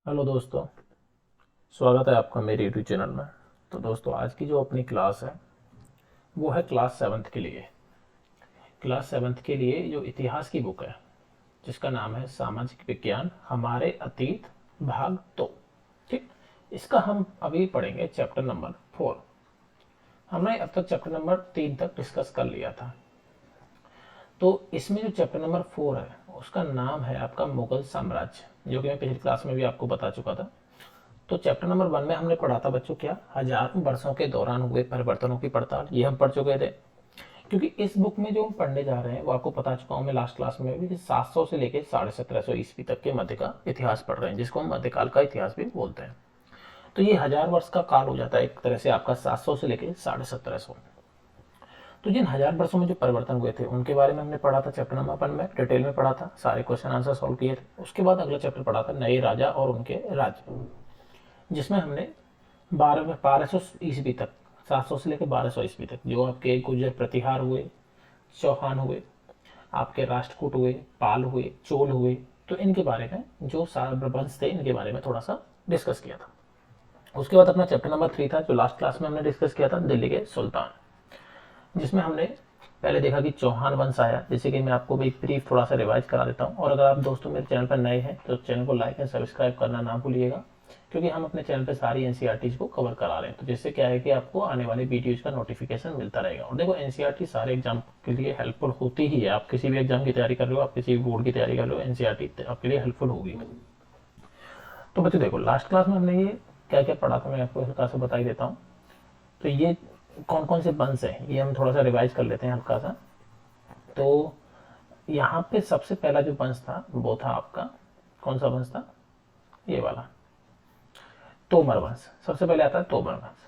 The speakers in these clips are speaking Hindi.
हेलो दोस्तों, स्वागत है आपका मेरे यूट्यूब चैनल में। तो दोस्तों, आज की जो अपनी क्लास है वो है क्लास सेवन्थ के लिए। क्लास सेवन्थ के लिए जो इतिहास की बुक है जिसका नाम है सामाजिक विज्ञान हमारे अतीत भाग 2। ठीक, इसका हम अभी पढ़ेंगे चैप्टर नंबर 4। हमने अब तक चैप्टर नंबर 3 तक डिस्कस कर लिया था। तो इसमें जो चैप्टर नंबर 4 है उसका नाम है आपका मुगल साम्राज्य, जो कि मैं पिछली क्लास में भी आपको बता चुका था। तो चैप्टर नंबर 1 में हमने पढ़ा था बच्चों क्या, हजारों वर्षों के दौरान हुए परिवर्तनों की पड़ताल, ये हम पढ़ चुके थे। क्योंकि इस बुक में जो हम पढ़ने जा रहे हैं वो आपको बता चुका हूँ मैं लास्ट क्लास में भी कि 700 से लेकर 1750 ईस्वी तक के मध्य का इतिहास पढ़ रहे हैं, जिसको हम मध्यकाल का इतिहास भी बोलते हैं। तो ये 1000 वर्ष का काल हो जाता है एक तरह से आपका, 700 से लेकर 1750। तो जिन 1000 वर्षों में जो परिवर्तन हुए थे उनके बारे में हमने पढ़ा था चैप्टर नंबर 1 में, डिटेल में पढ़ा था, सारे क्वेश्चन आंसर सॉल्व किए थे। उसके बाद अगला चैप्टर पढ़ा था नए राजा और उनके राज्य, जिसमें हमने 1200 ईस्वी तक, 700 से लेकर 1200 ईस्वी तक जो आपके गुर्जर प्रतिहार हुए, चौहान हुए, आपके राष्ट्रकूट हुए, पाल हुए, चोल हुए, तो इनके बारे में जो वंश थे इनके बारे में थोड़ा सा डिस्कस किया था। उसके बाद अपना चैप्टर नंबर 3 था जो लास्ट क्लास में हमने डिस्कस किया था, दिल्ली के सुल्तान, जिसमें हमने पहले देखा कि चौहान वंश आया, जैसे कि मैं आपको भी ब्रीफ थोड़ा सा रिवाइज करा देता हूँ। और अगर आप दोस्तों मेरे चैनल पर नए हैं तो चैनल को लाइक एंड सब्सक्राइब करना ना भूलिएगा, क्योंकि हम अपने चैनल पर सारी एनसीईआरटीज को कवर करा रहे हैं। तो जिससे क्या है कि आपको आने वाली वीडियोज का नोटिफिकेशन मिलता रहेगा। और देखो, एनसीईआरटी सारे एग्जाम के लिए हेल्पफुल होती ही है। आप किसी भी एग्जाम की तैयारी कर रहे हो, आप किसी भी बोर्ड की तैयारी कर रहे हो, एनसीईआरटी आपके लिए हेल्पफुल होगी। तो बच्चों देखो, लास्ट क्लास में हमने ये क्या क्या पढ़ा था मैं आपको हल्का सा बता ही देता हूँ। तो ये कौन कौन से वंश है ये हम थोड़ा सा रिवाइज कर लेते हैं हल्का सा। तो यहाँ पे सबसे पहला जो वंश था वो था आपका, कौन सा वंश था, ये वाला, तोमर वंश। सबसे पहले आता है तोमर वंश,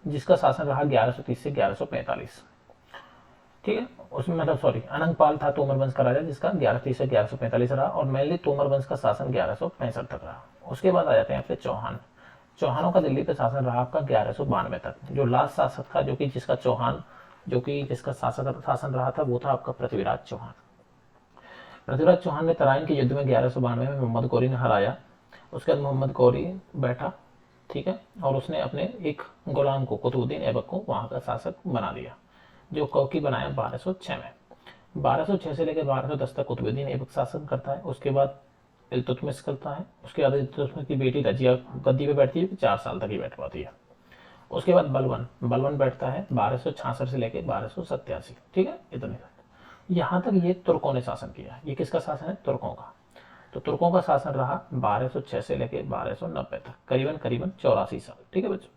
जिसका शासन रहा 1130 से 1145। ठीक है, उसमें मतलब सॉरी, अनंगपाल था तोमर वंश का राजा, जिसका 1130 से 1145 रहा, और मेनली तोमर वंश का शासन 1165 तक रहा। उसके बाद आ जाते हैं आपके चौहान। चौहानों का दिल्ली पे शासन रहा आपका 1192 तक। जो लास्ट शासक था, जो कि जिसका चौहान, जो कि जिसका शासन रहा था, वो था आपका पृथ्वीराज चौहान। पृथ्वीराज चौहान ने तराइन के युद्ध में 1192 में मोहम्मद गौरी ने हराया। उसके बाद मोहम्मद गौरी बैठा, ठीक है, और उसने अपने एक गुलाम को, कुतुबुद्दीन ऐबक को, वहां का शासक बना दिया, जो कौकी बनाया 1206 में। 1206 से लेकर 1210 तक कुतुबुद्दीन ऐबक शासन करता है। उसके बाद इल्तुतमिश करता है। उसके बाद इल्तुतमिश की बेटी रजिया गद्दी पे बैठती है, 4 साल तक ही बैठ पाती है। उसके बाद बलवन बलवन बैठता है 1266 से लेकर 1287। ठीक है, इतने तक। यहाँ तक ये तुर्कों ने शासन किया। ये किसका शासन है? तुर्कों का। तो तुर्कों का शासन रहा 1206 से लेकर 1290 तक, करीबन करीबन 84 साल। ठीक है बच्चों।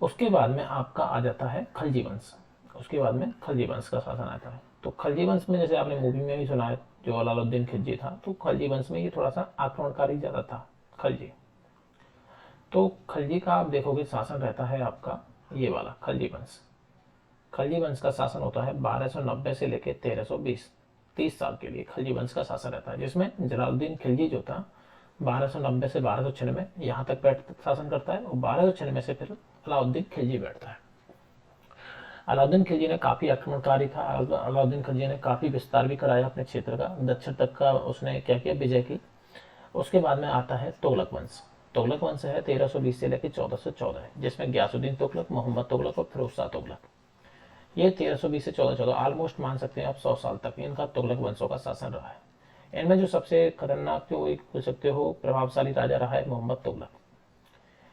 उसके बाद में आपका आ जाता है खलजी वंश। उसके बाद में खलजी वंश का शासन आता है। तो खलजी वंश में, जैसे आपने मूवी में भी सुना है, जो अलाउद्दीन खिलजी था, तो खलजी वंश में ये थोड़ा सा आक्रमणकारी ज्यादा था, खलजी। तो खलजी का आप देखोगे शासन रहता है आपका ये वाला खलजी वंश। खलजी वंश का शासन होता है 1290 से लेकर 1320, 30 साल के लिए खलजी वंश का शासन रहता है, जिसमें जलालुद्दीन खिलजी जो था 1290 से 1296 यहाँ तक बैठ शासन करता है, और 1296 से फिर अलाउद्दीन खिलजी बैठता है। अलाउद्दीन खिलजी ने काफी आक्रमणकारी था। अलाउद्दीन खिलजी ने काफी विस्तार भी कराया अपने क्षेत्र का, दक्षिण तक का उसने क्या किया, विजय की। उसके बाद में आता है तुगलक वंश। तुगलक वंश है 1320 से लेकर 1414, जिसमें गयासुद्दीन तुगलक, मोहम्मद तुगलक और फिरोज शाह तुगलक। ये 1320 से 1414, ऑलमोस्ट मान सकते हैं आप 100 साल तक इनका तुगलक वंशों का शासन रहा है। इनमें जो सबसे खतरनाक, जो एक बोल सकते हो प्रभावशाली राजा रहा है, मोहम्मद तुगलक।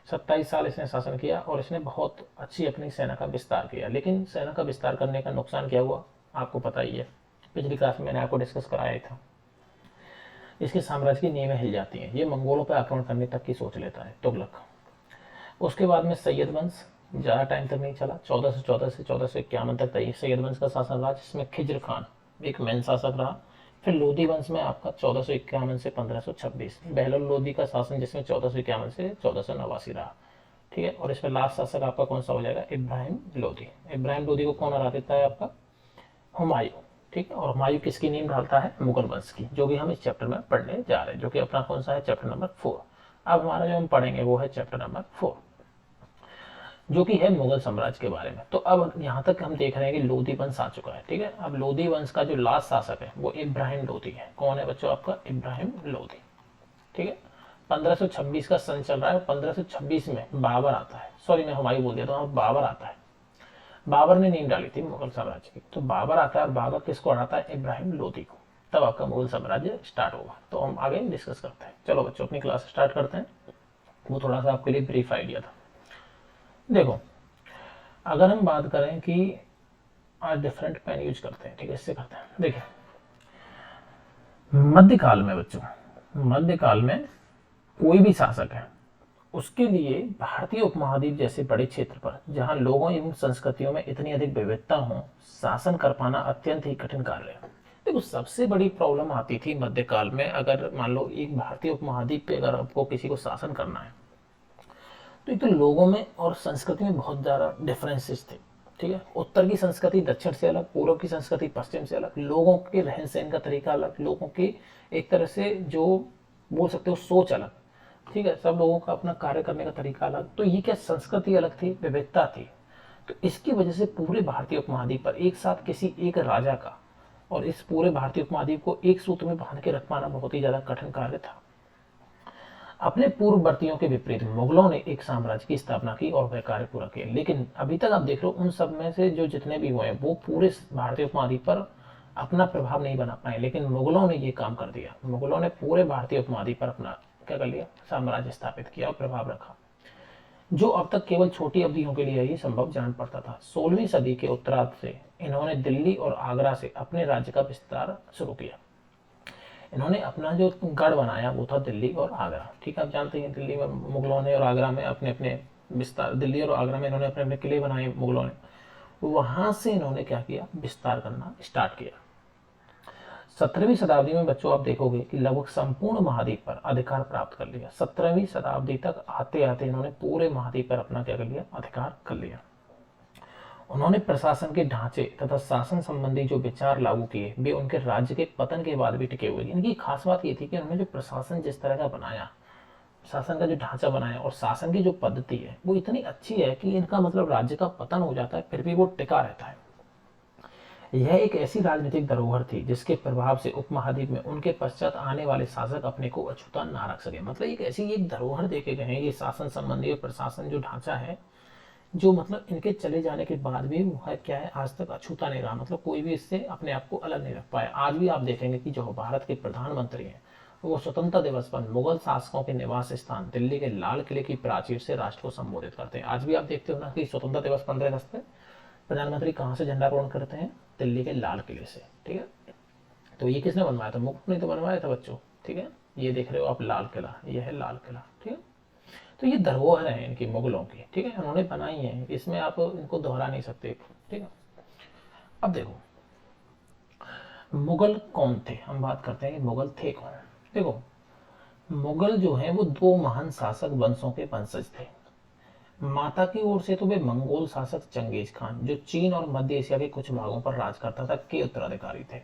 27 साल इसने शासन किया, और इसने बहुत अच्छी अपनी सेना का विस्तार किया। लेकिन सेना का विस्तार करने का नुकसान क्या हुआ आपको पता ही है, पिछली क्लास में मैंने आपको डिस्कस कराया था। इसके साम्राज्य की नींवें हिल जाती हैं। ये मंगोलों पर आक्रमण करने तक की सोच लेता है तुगलक। उसके बाद में सैयद वंश ज़्यादा टाइम तक नहीं चला, 1414 से 1451 तक था सैयद वंश का शासन रहा, जिसमें खिज्र खान एक मेन शासक रहा। फिर लोधी वंश में आपका 1451 से 1526 बहलोल लोधी का शासन, जिसमें 1451 से 1489 रहा। ठीक है, और इसमें लास्ट शासक आपका कौन सा हो जाएगा? इब्राहिम लोधी। इब्राहिम लोधी को कौन हरा देता है? आपका हुमायूं। ठीक है, और हुमायूं किसकी नींव डालता है? मुगल वंश की, जो कि हम इस चैप्टर में पढ़ने जा रहे हैं, जो कि अपना कौन सा है? Chapter number 4। अब हमारा जो हम पढ़ेंगे वो है चैप्टर नंबर 4, जो कि है मुगल साम्राज्य के बारे में। तो अब यहाँ तक हम देख रहे हैं कि लोधी वंश आ चुका है। ठीक है, अब लोधी वंश का जो लास्ट शासक है वो इब्राहिम लोधी है। कौन है बच्चों? आपका इब्राहिम लोधी। ठीक है, 1526 का सन चल रहा है, 1526 में बाबर आता है, सॉरी मैं हुमायूं बोल दिया था, बाबर आता है। बाबर ने नींव डाली थी मुगल साम्राज्य की। तो बाबर आता है और बाबर किसको हराता है? इब्राहिम लोदी को। तब आपका मुगल साम्राज्य स्टार्ट होगा। तो हम आगे डिस्कस करते हैं। चलो बच्चों अपनी क्लास स्टार्ट करते हैं। वो थोड़ा सा आपके लिए ब्रीफ आइडिया था। देखो अगर हम बात करें कि आज डिफरेंट पेन यूज करते हैं, ठीक है, इससे करते हैं। देखिए मध्यकाल में बच्चों, मध्यकाल में कोई भी शासक है, उसके लिए भारतीय उपमहाद्वीप जैसे बड़े क्षेत्र पर जहां लोगों एवं संस्कृतियों में इतनी अधिक विविधता हो, शासन कर पाना अत्यंत ही कठिन कार्य है। देखो सबसे बड़ी प्रॉब्लम आती थी मध्यकाल में, अगर मान लो एक भारतीय उपमहाद्वीप पे अगर आपको किसी को शासन करना है, तो एक तो लोगों में और संस्कृति में बहुत ज़्यादा डिफरेंसेस थे। ठीक है, उत्तर की संस्कृति दक्षिण से अलग, पूर्व की संस्कृति पश्चिम से अलग, लोगों के रहन सहन का तरीका अलग, लोगों की एक तरह से जो बोल सकते हो सोच अलग। ठीक है, सब लोगों का अपना कार्य करने का तरीका अलग। तो ये क्या संस्कृति अलग थी, विविधता थी। तो इसकी वजह से पूरे भारतीय उपमहाद्वीप पर एक साथ किसी एक राजा का और इस पूरे भारतीय उपमहाद्वीप को एक सूत्र में बांध के रख पाना बहुत ही ज्यादा कठिन कार्य था। अपने पूर्ववर्तियों के विपरीत मुगलों ने एक साम्राज्य की स्थापना की और वह कार्य पूरा किया। लेकिन अभी तक आप देख रहे हो उन सब में से जो जितने भी हुए वो पूरे भारतीय उपमहाद्वीप पर अपना प्रभाव नहीं बना पाए, लेकिन मुगलों ने ये काम कर दिया। मुगलों ने पूरे भारतीय उपमहाद्वीप पर अपना क्या कर लिया, साम्राज्य स्थापित किया और प्रभाव रखा, जो अब तक केवल छोटी अवधियों के लिए ही संभव जान पड़ता था। 16वीं सदी के उत्तरार्ध से इन्होंने दिल्ली और आगरा से अपने राज्य का विस्तार शुरू किया। इन्होंने अपना जो गढ़ बनाया वो था दिल्ली और आगरा। ठीक है, आप जानते हैं दिल्ली में मुगलों ने और आगरा में अपने अपने विस्तार, दिल्ली और आगरा में इन्होंने अपने अपने किले बनाए मुगलों ने। वहां से इन्होंने क्या किया, विस्तार करना स्टार्ट किया। 17वीं शताब्दी में बच्चों आप देखोगे कि लगभग संपूर्ण महाद्वीप पर अधिकार प्राप्त कर लिया। 17वीं शताब्दी तक आते आते इन्होंने पूरे महाद्वीप पर अपना क्या कर लिया, अधिकार कर लिया। उन्होंने प्रशासन के ढांचे तथा शासन संबंधी जो विचार लागू किए वे उनके राज्य के पतन के बाद भी टिके हुए। इनकी खास बात ये थी कि उन्होंने जो प्रशासन जिस तरह का बनाया, शासन का जो ढांचा बनाया और शासन की जो पद्धति है वो इतनी अच्छी है कि इनका मतलब राज्य का पतन हो जाता है फिर भी वो टिका रहता है। यह एक ऐसी राजनीतिक धरोहर थी जिसके प्रभाव से उपमहाद्वीप में उनके पश्चात आने वाले शासक अपने को अछूता ना रख सके। मतलब एक ऐसी एक धरोहर देखे गए हैं, ये शासन संबंधी और प्रशासन जो ढांचा है, जो मतलब इनके चले जाने के बाद भी वह क्या है, आज तक अछूता नहीं रहा। मतलब कोई भी इससे अपने आप को अलग नहीं रख पाया। आज भी आप देखेंगे कि जो भारत के प्रधानमंत्री हैं वो स्वतंत्रता दिवस पर मुगल शासकों के निवास स्थान दिल्ली के लाल किले की प्राचीर से राष्ट्र को संबोधित करते हैं। आज भी आप देखते हो ना कि स्वतंत्रता दिवस 15 अगस्त पे प्रधानमंत्री कहाँ से झंडारोहण करते हैं, दिल्ली के लाल किले से। ठीक है, तो ये किसने बनवाया था, मुगल ने तो बनवाया था बच्चों। ठीक है, ये देख रहे हो आप लाल किला, ये है लाल किला। ठीक है, तो ये धरोहर है इनकी मुगलों की। ठीक है, उन्होंने बनाई है, इसमें आप इनको दोहरा नहीं सकते। ठीक है, अब देखो मुगल कौन थे, हम बात करते हैं कि मुगल थे कौन। देखो मुगल जो है वो दो महान शासक वंशों के वंशज थे। माता की ओर से तो वे मंगोल शासक चंगेज खान, जो चीन और मध्य एशिया के कुछ भागों पर राज करता था, के उत्तराधिकारी थे।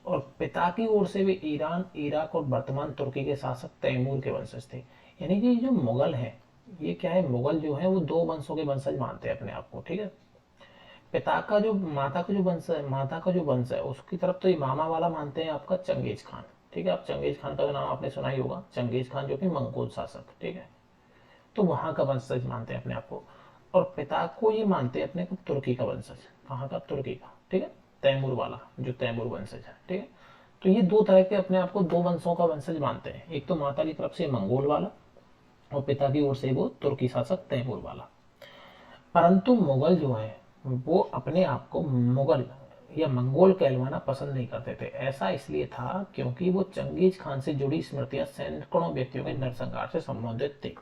और पिता की ओर से वे ईरान, इराक और वर्तमान तुर्की के शासक तैमूर के वंशज थे। यानी कि जो मुगल हैं ये क्या है, मुगल जो है वो दो वंशों के वंशज मानते हैं अपने आप को। ठीक है, पिता का जो, माता का जो वंश है, माता का जो वंश है उसकी तरफ तो ये मामा वाला मानते हैं आपका चंगेज खान। ठीक है, आप चंगेज खान का नाम आपने सुना ही होगा, चंगेज खान जो कि मंगोल शासक। ठीक है, तो वहां का वंशज मानते हैं अपने आप को। और पिता को ये मानते हैं अपने को तुर्की का वंशज। कहाँ का, तुर्की का। ठीक है, तैमूर वाला, जो तैमूर वंशज है। ठीक है, तो ये दो तरह के अपने आप को दो वंशों का वंशज मानते हैं। एक तो माता की तरफ से मंगोल वाला और पिता की ओर से वो तुर्की शासक तैमूर वाला। परंतु मुगल जो है वो अपने आप को मुगल या मंगोल कहलवाना पसंद नहीं करते थे। ऐसा इसलिए था क्योंकि वो चंगेज खान से जुड़ी स्मृतियां सैकड़ों व्यक्तियों के नरसंहार से संबंधित थी।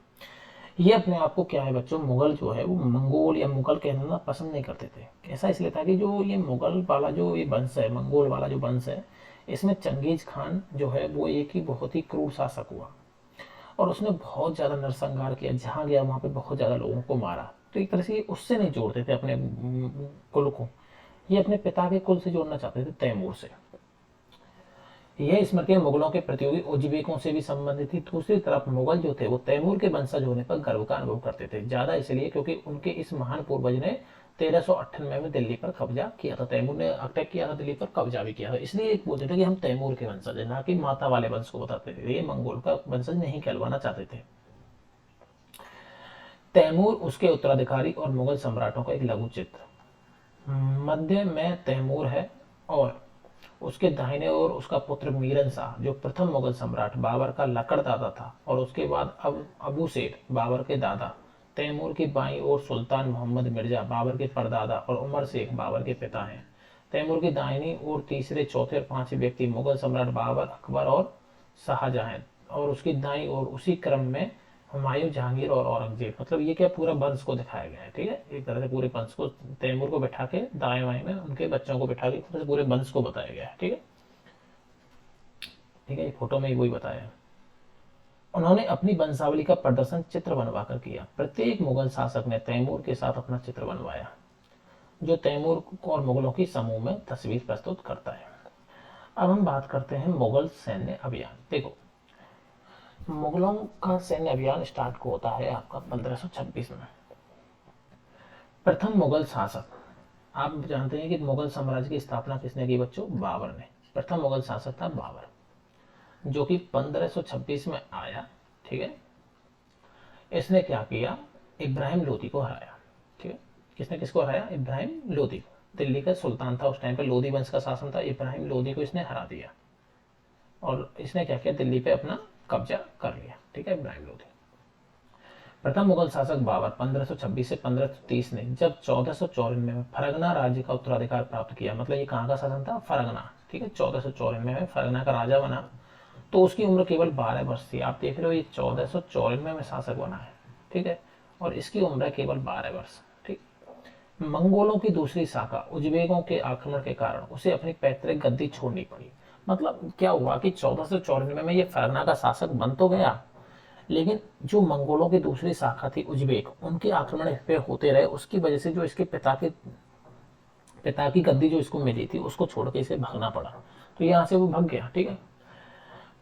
ये अपने आप को क्या है बच्चों, मुगल जो है वो मंगोल या मुगल कहना पसंद नहीं करते थे। ऐसा इसलिए था कि जो ये मुगल वाला जो ये वंश है, मंगोल वाला जो वंश है, इसमें चंगेज खान जो है वो एक ही बहुत ही क्रूर शासक हुआ और उसने बहुत ज्यादा नरसंहार किया। जहां गया वहां पे बहुत ज्यादा लोगों को मारा। तो एक तरह से उससे नहीं जोड़ते थे अपने कुल को, ये अपने पिता के कुल से जोड़ना चाहते थे, तैमूर से। यह स्मृतियां मुगलों के प्रतियोगी उज्बेकों से भी संबंधित थी। दूसरी तरफ मुगल जो थे वो तैमूर के वंशज होने पर गर्व का अनुभव करते थे, ज्यादा इसलिए क्योंकि उनके इस महान पूर्वज ने 1398 में दिल्ली पर कब्जा किया था। तैमूर ने अटैक किया था दिल्ली पर, कब्जा भी किया था। इसलिए एक बोलते थे कि हम तैमूर के वंशज हैं, ना कि माता वाले वंश को बताते थे। ये मंगोल का वंशज नहीं कहलवाना चाहते थे। तैमूर, उसके उत्तराधिकारी और मुगल सम्राटों का एक लघु चित्र। मध्य में तैमूर है और उसके दाहिने ओर उसका पुत्र मीरन शाह, जो प्रथम मुगल सम्राट बाबर का लकड़ दादा था, और उसके बाद अबू सेर, बाबर के दादा। तैमूर की बाईं ओर सुल्तान मोहम्मद मिर्जा, बाबर के परदादा, और उमर शेख, बाबर के पिता हैं। तैमूर की दाहिनी ओर तीसरे, चौथे और पांचवें व्यक्ति मुगल सम्राट बाबर, अकबर और शाहजहां, और उसकी दाईं ओर उसी क्रम में हुमायूं, जहांगीर और औरंगजेब। मतलब ये क्या पूरा वंश को दिखाया गया है, ठीक है। एक तरह से पूरे वंश को, तैमूर को बैठा के दाएं बाएं में उनके बच्चों को बैठा के एक तरह से पूरे वंश को बताया गया है, ठीक है। ठीक है, फोटो में वही बताया है। उन्होंने अपनी वंशावली का प्रदर्शन चित्र बनवाकर किया। प्रत्येक मुगल शासक ने तैमूर के साथ अपना चित्र बनवाया, जो तैमूर और मुगलों की समूह में तस्वीर प्रस्तुत करता है। अब हम बात करते हैं मुगल सैन्य अभियान। देखो, मुगलों का सैन्य अभियान स्टार्ट होता है आपका 1526 में। प्रथम मुगल शासक, आप जानते हैं कि मुगल साम्राज्य की स्थापना किसने की बच्चों? बाबर ने। प्रथम मुगल शासक था बाबर, जो कि 1526 में आया, ठीक है। इसने क्या किया? इब्राहिम लोदी को हराया, ठीक है। किसने किसको हराया? इब्राहिम लोदी को। दिल्ली का सुल्तान था उस टाइम पे, लोदी वंश का शासन था। इब्राहिम लोदी को इसने हरा दिया और इसने क्या किया? दिल्ली पे अपना कब्जा कर लिया, ठीक है, इब्राहिम लोदी। प्रथम मुगल शासक बाबर 1526 से 1530 ने जब 1494 में फरगना राज्य का उत्तराधिकार प्राप्त किया, मतलब ये कहाँ का शासन था? फरगना, ठीक है। 1494 में फरगना का राजा बना, तो उसकी उम्र केवल 12 वर्ष थी। आप देख रहे हो, ये 1494 में शासक बना है, ठीक है, और इसकी उम्र केवल 12 वर्ष, ठीक। मंगोलों की दूसरी शाखा उज्बेकों के आक्रमण के कारण उसे अपनी पैतृक गद्दी छोड़नी पड़ी। मतलब क्या हुआ कि 1494 में ये फरगना का शासक बन तो गया, लेकिन जो मंगोलों की दूसरी शाखा थी उज्बेक, उनके आक्रमण इस पे होते रहे। उसकी वजह से जो इसके पिता की गद्दी जो इसको मिली थी, उसको छोड़ के इसे भागना पड़ा। तो यहाँ से वो भाग गया, ठीक है।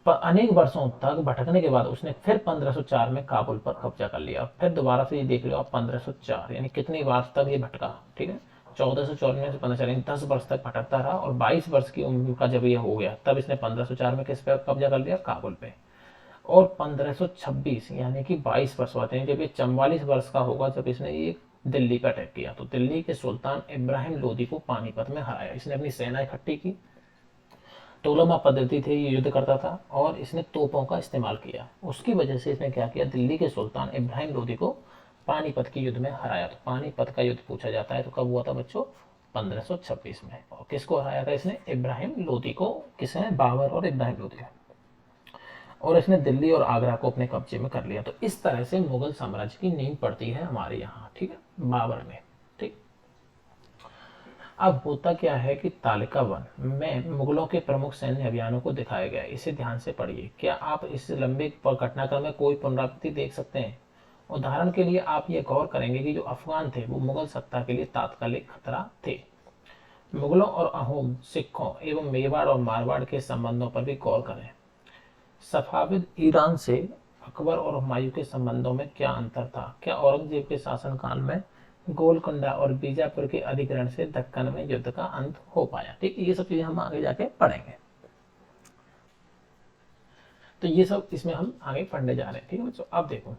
पर अनेक वर्षों तक भटकने के बाद उसने फिर 1504 में काबुल पर कब्जा कर लिया। फिर दोबारा से ये देख लो आप, 1504 यानी कितनी बार तक ये भटका, ठीक है। 1494 से 1504 यानी 10 वर्ष तक भटकता रहा, और 22 वर्ष की उम्र का जब ये हो गया, तब इसने 1504 में किस पे कब्जा कर लिया? काबुल पे। और 1526 यानी कि 22 वर्ष बाद, यानी जब ये 44 वर्ष का होगा, जब इसने ये दिल्ली पे अटैक किया, तो दिल्ली के सुल्तान इब्राहिम लोदी को पानीपत में हराया। इसने अपनी सेना इकट्ठी की, टोलमा पद्धति थे, ये युद्ध करता था, और इसने तोपों का इस्तेमाल किया। उसकी वजह से इसने क्या किया? दिल्ली के सुल्तान इब्राहिम लोदी को पानीपत के युद्ध में हराया। तो पानीपत का युद्ध पूछा जाता है तो कब हुआ था बच्चों? 1526 में। और किसको हराया था इसने? इब्राहिम लोदी को। किसने? बाबर और इब्राहिम लोदी। और इसने दिल्ली और आगरा को अपने कब्जे में कर लिया। तो इस तरह से मुगल साम्राज्य की नींव पड़ती है हमारे यहाँ, ठीक है, बाबर में, ठीक। अब होता क्या है कि तालिका 1 में मुगलों के प्रमुख सैन्य अभियानों को दिखाया गया है। इसे ध्यान से पढ़िए। क्या आप इस लंबे घटनाक्रम में कोई पुनरावृत्ति देख सकते हैं? उदाहरण के लिए आप ये गौर करेंगे कि जो अफगान थे वो मुगल सत्ता के लिए तात्कालिक खतरा थे। मुगलों और अहोम, सिखों एवं मेवाड़ और मारवाड़ के संबंधों पर भी गौर करें। सफाविद ईरान से अकबर और हुमायूं के संबंधों में क्या अंतर था? क्या औरंगजेब के शासनकाल में गोलकुंडा और बीजापुर के अधिग्रहण से दक्कन में युद्ध का अंत हो पाया? ठीक, ये सब चीजें हम आगे जाके पढ़ेंगे। तो ये सब इसमें हम आगे पढ़ने जा रहे हैं, ठीक है बच्चों। अब देखो,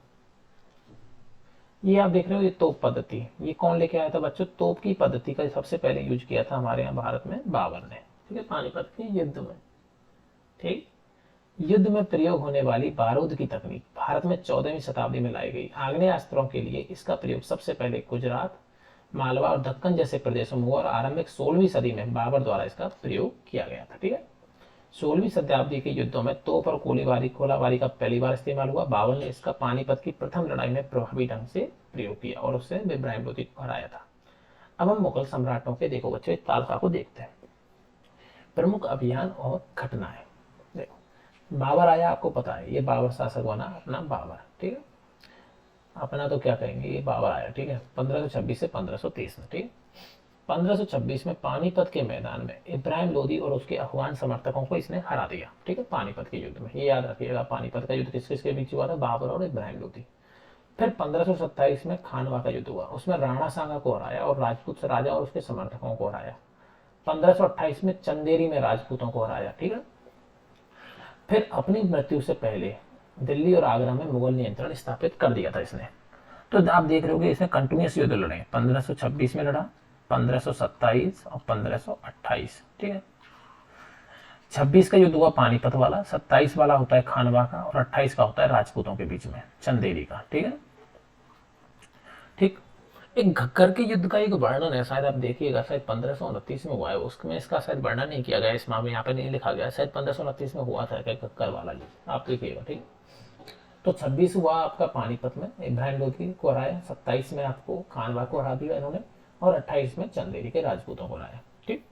ये आप देख रहे हो, ये तोप पद्धति, ये कौन लेके आया था बच्चों? तोप की पद्धति का सबसे पहले यूज किया था हमारे यहाँ भारत में बाबर ने, ठीक है, पानीपत के युद्ध में, ठीक। युद्ध में प्रयोग होने वाली बारूद की तकनीक भारत में 14वीं शताब्दी में लाई गई। आग्नेयास्त्रों के लिए इसका प्रयोग सबसे पहले गुजरात, मालवा और दक्कन जैसे प्रदेशों में हुआ, और आरंभिक 16वीं सदी में बाबर द्वारा इसका प्रयोग किया गया था, ठीक है। 16वीं शताब्दी के युद्धों में तोप और गोलाबारी का पहली बार इस्तेमाल हुआ। बाबर ने इसका पानीपत की प्रथम लड़ाई में प्रभावी ढंग से प्रयोग किया और उससे इब्राहिम लोदी को हराया था। अब हम मुगल सम्राटों के देखो बच्चों तालिका को देखते हैं। प्रमुख अभियान और घटनाएं। देखो, बाबर आया, आपको पता है ये बाबर शासक बना, अपना बाबर, ठीक है, अपना तो क्या कहेंगे, ये बाबर आया, ठीक है, 1526 से 1530 में, ठीक। 1526 में पानीपत के मैदान में इब्राहिम लोदी और उसके अफगान समर्थकों को इसने हरा दिया, ठीक है, पानीपत के युद्ध में। ये याद रखिएगा, पानीपत का युद्ध किस किसके बीच हुआ था? बाबर और इब्राहिम लोदी। फिर 1527 में खानवा का युद्ध हुआ, उसमें राणा सांगा को हराया और राजपूत राजा और उसके समर्थकों को हराया। 1528 में चंदेरी में राजपूतों को हराया। ठीक है। फिर अपनी मृत्यु से पहले दिल्ली और आगरा में मुगल नियंत्रण स्थापित कर दिया था इसने। तो आप देख रहे हो इसने कंटिन्यूस युद्ध लड़े, 1526 में लड़ा, 1527 और 1528। ठीक है। 26 का युद्ध हुआ पानीपत वाला, 27 वाला होता है खानवा का और 28 का होता है राजपूतों के बीच में चंदेरी का। ठीक है। ठीक। एक घग्गर के युद्ध का एक वर्णन है, शायद आप देखिएगा, शायद 1529 में हुआ है, उसमें इसका शायद वर्णन नहीं किया गया, इस मामले यहाँ पे नहीं लिखा गया, शायद 1529 में हुआ था घग्गर वाला युद्ध, आप देखिएगा। ठीक। तो 26 हुआ आपका पानीपत में इब्राहिम लोधी को हराया, 27 में आपको खानवा को हरा दिया इन्होंने और 28 में चंदेरी के राजपूतों को हराया। ठीक।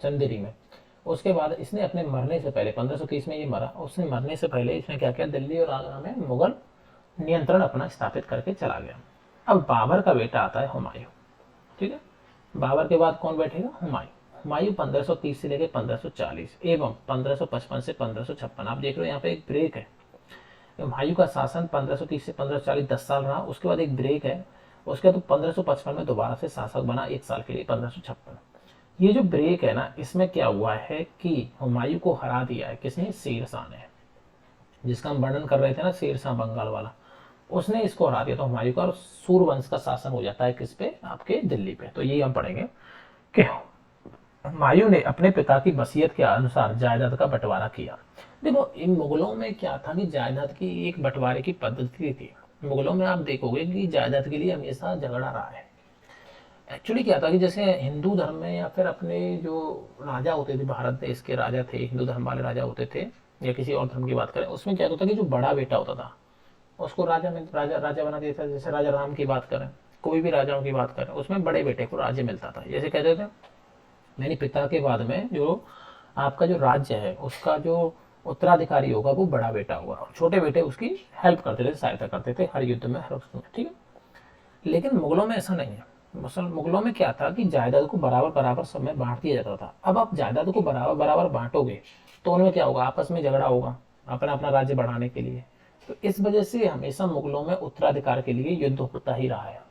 चंदेरी में। उसके बाद इसने अपने मरने से पहले 1530 में ये मरा, उसने मरने से पहले इसने क्या किया, दिल्ली और आगरा में मुगल नियंत्रण अपना स्थापित करके चला गया। अब बाबर का बेटा आता है हुमायूं। ठीक है। बाबर के बाद कौन बैठेगा, हुमायूं। हुमायूं 1530 से लेकर 1540 एवं 1555 से 1556। आप देख रहे हो यहाँ पे एक ब्रेक है। हुमायूं का शासन 1530 से 1540 10 साल रहा, उसके बाद एक ब्रेक है, उसके बाद 1555 में दोबारा से शासक बना 1 साल के लिए 1556। ये जो ब्रेक है ना, इसमें क्या हुआ है कि हुमायूं को हरा दिया है किसने, शेरशाह ने, जिसका हम वर्णन कर रहे थे ना, शेरशाह बंगाल वाला, उसने इसको हरा दिया। तो हुमायूं का सूर्यवंश का शासन हो जाता है किस पे, आपके दिल्ली पे। तो यही हम पढ़ेंगे कि हुमायूं ने अपने पिता की वसीयत के अनुसार जायदाद का बंटवारा किया। देखो इन मुगलों में क्या था कि जायदाद की एक बंटवारे की पद्धति थी। मुगलों में आप देखोगे कि जायदाद के लिए हमेशा झगड़ा रहा है। एक्चुअली क्या था कि जैसे हिंदू धर्म में या फिर अपने जो राजा होते थे, भारत देश के राजा थे, हिंदू धर्म वाले राजा होते थे, या किसी और धर्म की बात करें, उसमें क्या होता था कि जो बड़ा बेटा होता था उसको राजा में राजा बना देता था। जैसे राजा राम की बात करें, कोई भी राजाओं की बात करें, उसमें बड़े बेटे को राज्य मिलता था। जैसे कहते थे यानी पिता के बाद में जो आपका जो राज्य है उसका जो उत्तराधिकारी होगा वो बड़ा बेटा होगा, और छोटे बेटे उसकी हेल्प करते थे, सहायता करते थे हर युद्ध में, हर उसमें। ठीक है। लेकिन मुगलों में ऐसा नहीं है। मुगलों में क्या था कि जायदाद को बराबर बराबर सब में बांट दिया जाता था। अब आप जायदाद को बराबर बराबर बांटोगे तो उनमें क्या होगा, आपस में झगड़ा होगा अपना अपना राज्य बढ़ाने के लिए। तो इस वजह से हमेशा मुगलों में उत्तराधिकार के लिए युद्ध होता ही रहा है।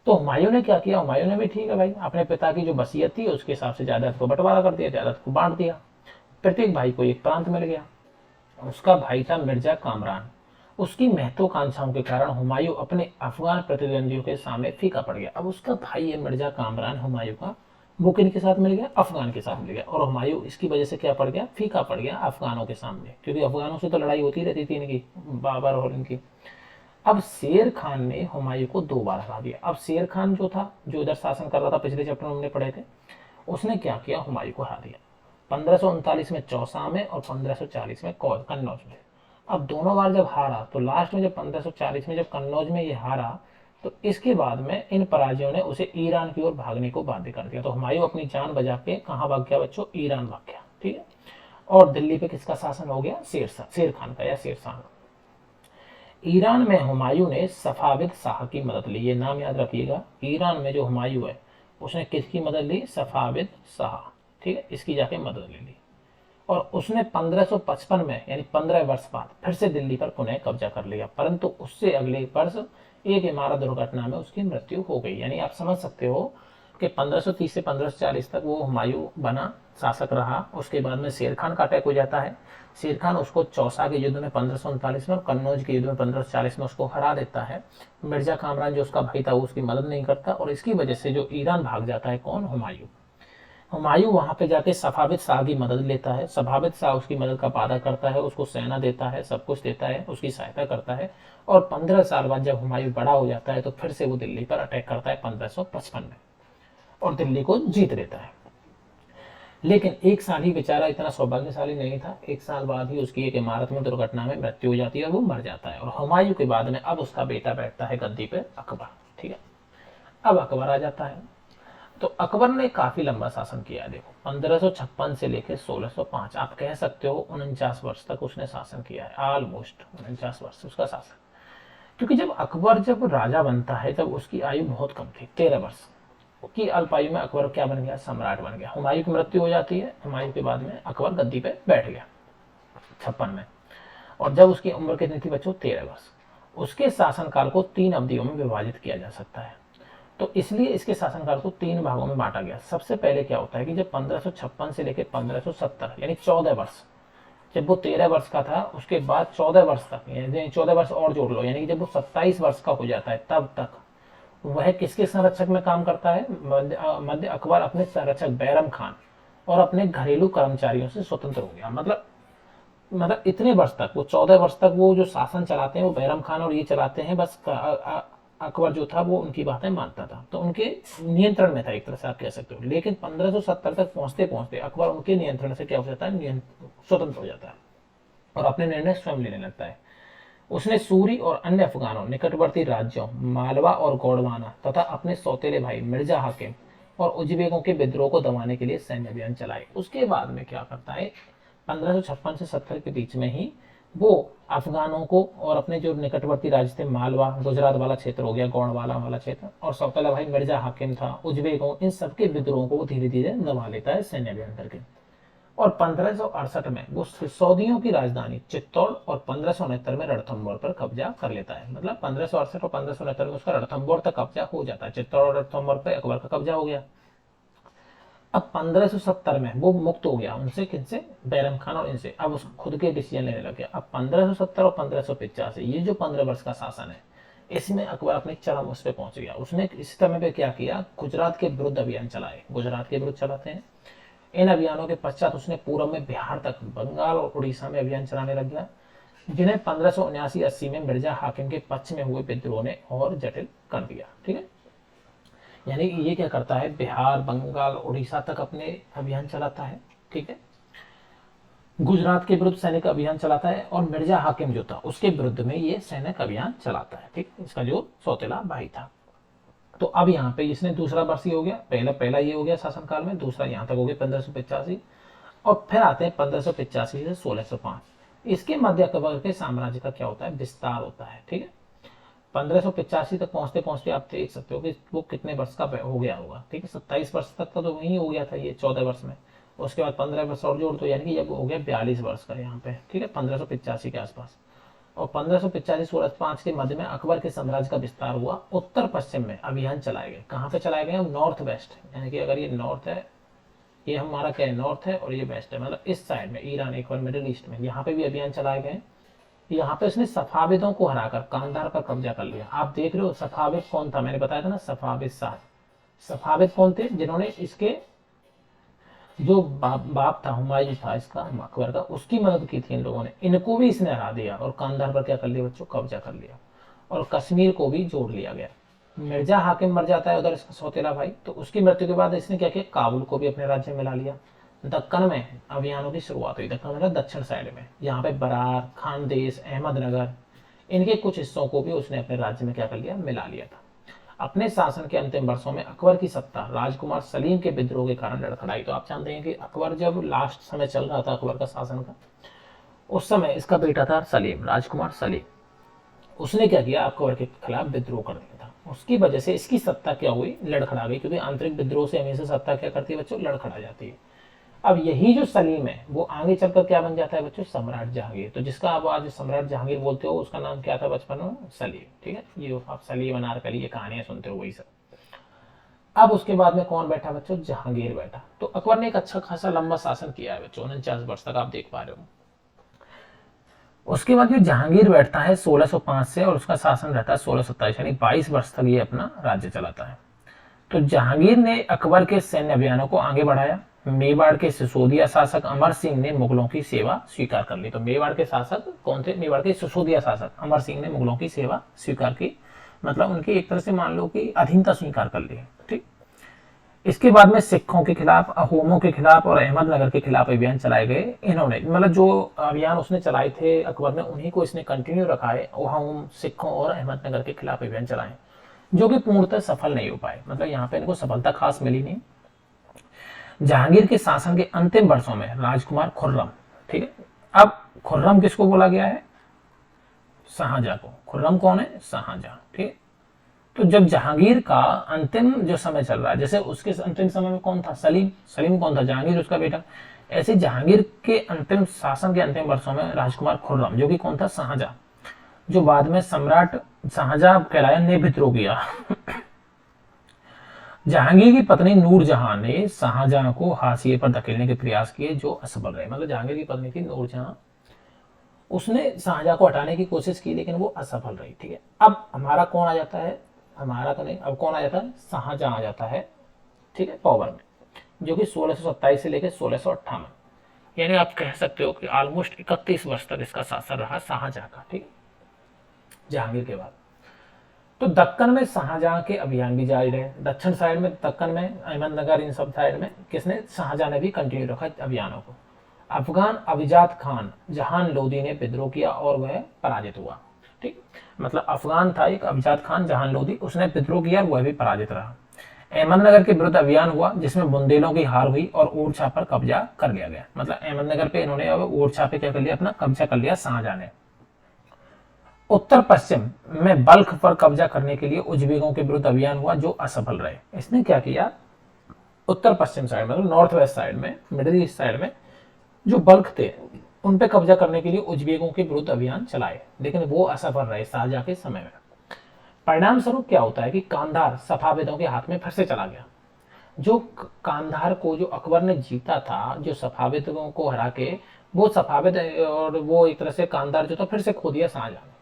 तो हुमायूं ने क्या किया, हुमायूं ने भी ठीक है भाई, अपने पिता की जो वसीयत थी उसके हिसाब से जायदाद को बंटवारा कर दिया, जायदाद को बांट दिया। प्रत्येक भाई को एक प्रांत मिल गया। उसका भाई था मिर्जा कामरान। उसकी महत्वाकांक्षाओं के कारण हुमायूं अपने अफगान प्रतिद्वंदियों के सामने फीका पड़ गया। अब उसका भाई है मिर्जा कामरान हुमायूं का, वो किनके साथ मिल गया, अफगान के साथ मिल गया, और हुमायूं इसकी वजह से क्या पड़ गया, फीका पड़ गया अफगानों के सामने, क्योंकि अफगानों से तो लड़ाई होती रहती थी इनकी, बाबर और इनकी। अब शेर खान ने हुमायूं को 2 बार हरा दिया। अब शेर खान जो था, जो इधर शासन कर रहा था, पिछले चैप्टर में हमने पढ़े थे, उसने क्या किया, हुमायूं को हरा दिया 1539 में चौसा में और 1540 में कन्नौज में। अब दोनों बार जब हारा तो लास्ट में जब 1540 में जब कन्नौज में ये हारा, तो इसके बाद में इन पराजयों ने उसे ईरान की ओर भागने को बाध्य कर दिया। तो हुमायूं अपनी जान बचा के कहाँ भाग गया बच्चों, ईरान भाग गया। ठीक है। और दिल्ली पे किसका शासन हो गया, शेर खान का या शेरशाह। ईरान में हुमायूं ने सफाविद शाह की मदद ली, ये नाम याद रखिएगा। ईरान में जो हुमायूं है उसने किसकी मदद ली, सफाविद शाह। ठीक है। इसकी जाके मदद ले ली, और उसने 1555 में यानी 15 वर्ष बाद फिर से दिल्ली पर पुनः कब्जा कर लिया, परंतु उससे अगले वर्ष एक इमारत दुर्घटना में उसकी मृत्यु हो गई। यानी आप समझ सकते हो कि 1530 से 1540 तक वो हुमायूं बना, शासक रहा। उसके बाद में शेर खान का अटैक हो जाता है। शेर खान उसको चौसा के युद्ध में 1539 में और कन्नौज के युद्ध में 1540 में उसको हरा देता है। मिर्जा कामरान जो उसका भाई था वो उसकी मदद नहीं करता, और इसकी वजह से जो ईरान भाग जाता है कौन, हुमायूं। हुमायूं वहां पे जाके सफाविद शाह की मदद लेता है। सफाविद शाह उसकी मदद का वादा करता है, उसको सेना देता है, सब कुछ देता है, उसकी सहायता करता है। और 15 साल बाद जब हुमायूं बड़ा हो जाता है तो फिर से वो दिल्ली पर अटैक करता है 1555 में, और दिल्ली को जीत लेता है। लेकिन एक साल ही बेचारा इतना सौभाग्यशाली नहीं था, 1 साल बाद ही उसकी एक इमारत में दुर्घटना में मृत्यु हो जाती है और वो मर जाता है। और हुमायूं के बाद में अब उसका बेटा बैठता है गद्दी पे, अकबर। ठीक है। अब अकबर आ जाता है। तो अकबर ने काफी लंबा शासन किया है। देखो 1556 से लेकर 1605, आप कह सकते हो 49 वर्ष तक उसने शासन किया है, ऑलमोस्ट 49 वर्ष उसका शासन। क्योंकि जब अकबर जब राजा बनता है तब उसकी आयु बहुत कम थी, 13 वर्ष की अल्प आयु में अकबर क्या बन गया, सम्राट बन गया। हुमायूं की मृत्यु हो जाती है, हुमायूं के बाद में अकबर गद्दी पे बैठ गया 56 में, और जब उसकी उम्र कितनी थी बच्चों, 13 वर्ष। उसके शासनकाल को 3 अवधियों में विभाजित किया जा सकता है। तो इसलिए इसके शासनकाल को 3 भागों में बांटा गया। सबसे पहले क्या होता है कि जब 1556 से लेकर 1570 यानी 14 वर्ष, जब वो 13 वर्ष का था उसके बाद 14 वर्ष तक, यानी 14 वर्ष और जोड़ लो, यानी कि जब वो 27 वर्ष का हो जाता है तब तक वह किसके संरक्षक में काम करता है? मध्य अकबर अपने संरक्षक बैरम खान और अपने घरेलू कर्मचारियों से स्वतंत्र हो गया। मतलब इतने वर्ष तक, वो 14 वर्ष तक वो जो शासन चलाते हैं वो बैरम खान और ये चलाते हैं, बस अकबर जो था वो उनकी बातें मानता था, तो उनके नियंत्रण में था एक तरह से आप कह सकते हो। लेकिन 1570 तक पहुंचते पहुंचते अकबर उनके नियंत्रण से क्या हो जाता है? स्वतंत्र हो जाता है और अपने निर्णय स्वयं लेने लगता है। उसने सूरी और अन्य अफगानों, निकटवर्ती राज्यों मालवा और गोंडवाना तथा अपने सौतेले भाई मिर्जा हाकिम और उज्बेकों के विद्रोह को दबाने के लिए सैन्य अभियान चलाए। उसके बाद में क्या करता है? 1556 से 70 के बीच में ही वो अफगानों को और अपने जो निकटवर्ती राज्य थे, मालवा गुजरात वाला क्षेत्र हो गया, गोंडवाना वाला क्षेत्र, और सौतेला भाई मिर्जा हाकिम था, उज्बेकों, इन सबके विद्रोहों को धीरे धीरे दबा लेता है सैन्य अभियान करके। और 1568 में वो सौदियों की राजधानी चित्तौड़ और 1569 में रणथंभौर पर कब्जा कर लेता है। मतलब 1568 और 1569 में उसका रणथंभौर तक कब्जा हो जाता है। चित्तौड़ और रणथंभौर पर अकबर का कब्जा हो गया। अब 1570 में वो मुक्त हो गया उनसे, किनसे? बैरम खान और इनसे। अब उसको खुद के डिसीजन लेने लग गया। अब 1570 और 1585 ये जो 15 वर्ष का शासन है, इसमें अकबर अपने चरम उस पर पहुंच गया। उसने इस समय पे क्या किया? गुजरात के विरुद्ध अभियान चलाए। गुजरात के विरुद्ध चलाते हैं। इन अभियानों के पश्चात उसने पूर्व में बिहार तक, बंगाल और उड़ीसा में अभियान चलाने लग गया, जिन्हें 1579-80 में मिर्जा हाकिम के पक्ष में हुए विद्रोह ने और जटिल कर दिया। ठीक है, यानी ये क्या करता है? बिहार, बंगाल, उड़ीसा तक अपने अभियान चलाता है। ठीक है, गुजरात के विरुद्ध सैनिक अभियान चलाता है और मिर्जा हाकिम जो था उसके विरुद्ध में ये सैनिक अभियान चलाता है। ठीक, इसका जो सौतेला भाई था। तो अब यहाँ पे इसने दूसरा वर्ष ही हो गया, पहला ये हो गया शासनकाल में, दूसरा यहाँ तक हो गया 1585, और फिर आते हैं 1585 से 1605। इसके मध्य अकबर के साम्राज्य का क्या होता है? विस्तार होता है। ठीक है, 1585 तक पहुंचते पहुंचते आप देख सकते हो कि वो कितने वर्ष का हो गया होगा। ठीक है, 27 वर्ष तक का तो वही हो गया था ये 14 वर्ष में। उसके बाद 15 वर्ष और जोड़ दो, यानी कि जब हो गया 42 वर्ष का यहाँ पे। ठीक है, 1585 के आसपास। और 1585-1605 के मध्य में अकबर के साम्राज्य का विस्तार हुआ। उत्तर पश्चिम में अभियान चलाए गए। कहाँ पे चलाए गए? नॉर्थ वेस्ट, यानी कि अगर ये नॉर्थ है, ये हमारा क्या है? नॉर्थ है, और ये वेस्ट है, मतलब इस साइड में ईरान, एक बार मिडिल ईस्ट में, यहाँ पे भी अभियान चलाए गए। यहाँ पे उसने सफाविदों को हराकर कांधार पर कब्जा कर लिया। आप देख रहे हो सफाविद कौन था? मैंने बताया था ना, सफाविद शाह। सफाविद कौन थे? जिन्होंने इसके जो बाप था, हुमायूं था इसका, अकबर का, उसकी मदद की थी इन लोगों ने। इनको भी इसने हरा दिया और कांधार पर क्या कर लिया बच्चों? कब्जा कर लिया। और कश्मीर को भी जोड़ लिया गया। मिर्जा हाकिम मर जाता है उधर, इसका सौतेला भाई, तो उसकी मृत्यु के बाद इसने क्या किया? काबुल को भी अपने राज्य में ला लिया। दक्कन में अभियानों की शुरुआत हुई। दक्कन मतलब दक्षिण साइड में, यहाँ पे बरार, खानदेश, अहमदनगर, इनके कुछ हिस्सों को भी उसने अपने राज्य में क्या कर लिया? मिला लिया था। अपने शासन के अंतिम वर्षों में अकबर की सत्ता राजकुमार सलीम के विद्रोह के कारण लड़खड़ाई। तो आप जानते हैं कि अकबर जब लास्ट समय चल रहा था अकबर का शासन का, उस समय इसका बेटा था सलीम, राजकुमार सलीम। उसने क्या किया? अकबर के खिलाफ विद्रोह कर दिया था। उसकी वजह से इसकी सत्ता क्या हुई? लड़खड़ा गई, क्योंकि आंतरिक विद्रोह से हमेशा सत्ता क्या करती है बच्चों? लड़खड़ा जाती है। अब यही जो सलीम है वो आगे चलकर क्या बन जाता है बच्चों? सम्राट जहांगीर। तो जिसका आप आज सम्राट जहांगीर बोलते हो, उसका नाम क्या था बचपन में? सलीम। ठीक है, ये आप सलीम, अनारकली, ये कहानियां सुनते हो, वही सब। अब उसके बाद में कौन बैठा बच्चों? जहांगीर बैठा। तो अकबर ने एक अच्छा खासा लंबा शासन किया है बच्चों, 49 वर्ष तक, आप देख पा रहे हो। उसके बाद जो जहांगीर बैठता है 1605 से, और उसका शासन रहता है 1627, यानी 22 वर्ष तक ये अपना राज्य चलाता है। तो जहांगीर ने अकबर के सैन्य अभियानों को आगे बढ़ाया। मेवाड़ के सिसोदिया शासक अमर सिंह ने मुगलों की सेवा स्वीकार कर ली। तो मेवाड़ के शासक कौन थे? मेवाड़ के सिसोदिया शासक अमर सिंह ने मुगलों की सेवा स्वीकार की, मतलब उनकी एक तरह से मान लो कि अधीनता स्वीकार कर ली। ठीक, इसके बाद में सिखों के खिलाफ, अहोमों के खिलाफ और अहमदनगर के खिलाफ अभियान चलाए गए। इन्होंने मतलब जो अभियान उसने चलाए थे अकबर ने, उन्हीं को इसने कंटिन्यू रखा है। अहोम, सिखों और अहमदनगर के खिलाफ अभियान चलाए, जो कि पूर्णतः सफल नहीं हो पाए। मतलब यहाँ पे इनको सफलता खास मिली नहीं। जहांगीर के शासन के अंतिम वर्षों में राजकुमार खुर्रम, ठीक है, अब खुर्रम किसको बोला गया है? शाहजहां को। खुर्रम कौन है? शाहजहां। ठीक, तो जब जहांगीर का अंतिम जो समय चल रहा है, जैसे उसके अंतिम समय में कौन था? सलीम। सलीम कौन था? जहांगीर उसका बेटा। ऐसे जहांगीर के अंतिम शासन के अंतिम वर्षों में राजकुमार खुर्रम, जो कि कौन था? शाहजहां, जो बाद में सम्राट शाहजहां कहलाया, ने विद्रोह किया। जहांगीर की पत्नी नूरजहां ने शाहजहां को हाशिए पर धकेलने के प्रयास किए जो असफल रहे। मतलब जहांगीर की पत्नी थी नूरजहां, उसने शाहजहां को हटाने की कोशिश की लेकिन वो असफल रही। ठीक है, अब हमारा कौन आ जाता है, हमारा तो नहीं, अब कौन आ जाता है, शाहजहां आ जाता है। ठीक है, पावर में, जो कि 1627 से लेकर 1658, यानी आप कह सकते हो कि ऑलमोस्ट 31 वर्ष तक इसका शासन रहा शाहजहां का। ठीक है, जहांगीर के बाद। तो दक्कन में शाहजहां के अभियान भी जारी रहे। दक्षिण साइड में, दक्कन में, अहमदनगर, इन सब साइड में किसने, शाहजहां ने भी कंटिन्यू रखा अभियानों को। अफगान अभिजात खान जहान लोदी ने विद्रोह किया और वह पराजित हुआ। ठीक, मतलब अफगान था एक अभिजात खान जहान लोदी, उसने विद्रोह किया, वह भी पराजित रहा। अहमदनगर के विरुद्ध अभियान हुआ जिसमें बुंदेलों की हार हुई और ओरछा पर कब्जा कर लिया गया। मतलब अहमदनगर पे इन्होंने अब ओरछा पे क्या कर लिया, अपना कब्जा कर लिया शाहजहां ने। उत्तर पश्चिम में बल्ख पर कब्जा करने के लिए उज्बेकों के विरुद्ध अभियान हुआ जो असफल रहे। इसने क्या किया, उत्तर पश्चिम साइड में, मतलब नॉर्थ वेस्ट साइड में, मिडिल ईस्ट साइड में जो बल्ख थे उन पे कब्जा करने के लिए उज्बेकों के विरुद्ध अभियान चलाए, लेकिन वो असफल रहे शाहजहां के समय में। परिणाम स्वरूप क्या होता है कि कांधार सफाविदों के हाथ में फिर से चला गया। जो कांधार को जो अकबर ने जीता था, जो सफाविदों को हरा के, वो सफाविद और वो एक तरह से कांधार जो था फिर से खो दिया शाहजहां ने,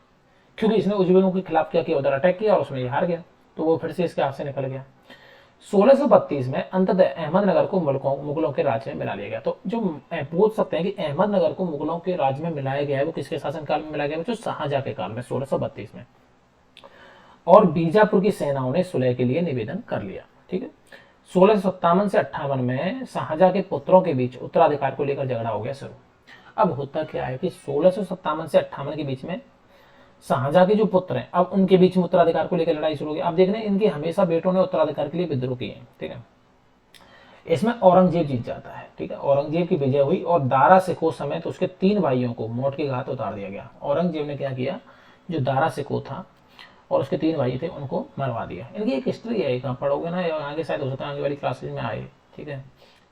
क्योंकि इसने उज्बेकों के खिलाफ क्या किया, उधर अटैक किया और उसमें ये हार गया, तो वो फिर से इसके हाथ से निकल गया। 1632 में अंततः अहमदनगर को मुगलों के राज्य में मिला लिया गया। तो जो बोल सकते हैं कि अहमदनगर को मुगलों के राज्य में मिलाया गया है, वो किसके शासनकाल में मिलाया गया, जो शाहजहां के काल में 1632 में। और बीजापुर की सेनाओं ने सुलह के लिए निवेदन कर लिया। ठीक है, 1657 से 58 में शाहजहां के पुत्रों के बीच उत्तराधिकार को लेकर झगड़ा हो गया शुरू। अब होता क्या है कि 1657 से 58 के बीच में शाहजहां के जो पुत्र हैं, अब उनके बीच में उत्तराधिकार को लेकर लड़ाई शुरू हो गई। अब देख रहे हैं इनके हमेशा बेटों ने उत्तराधिकार के लिए विद्रोह किए हैं। ठीक है, इसमें औरंगजेब जीत जाता है। ठीक है, औरंगजेब की विजय हुई और दारा सिकोह समेत तो उसके 3 भाइयों को मौत के घाट उतार दिया गया। औरंगजेब ने क्या किया, जो दारा सिकोह था और उसके 3 भाई थे उनको मरवा दिया। इनकी एक हिस्ट्री है, कहाँ पढ़ोगे ना, आगे शायद हो सकता है आगे वाली क्लासेज में आए। ठीक है,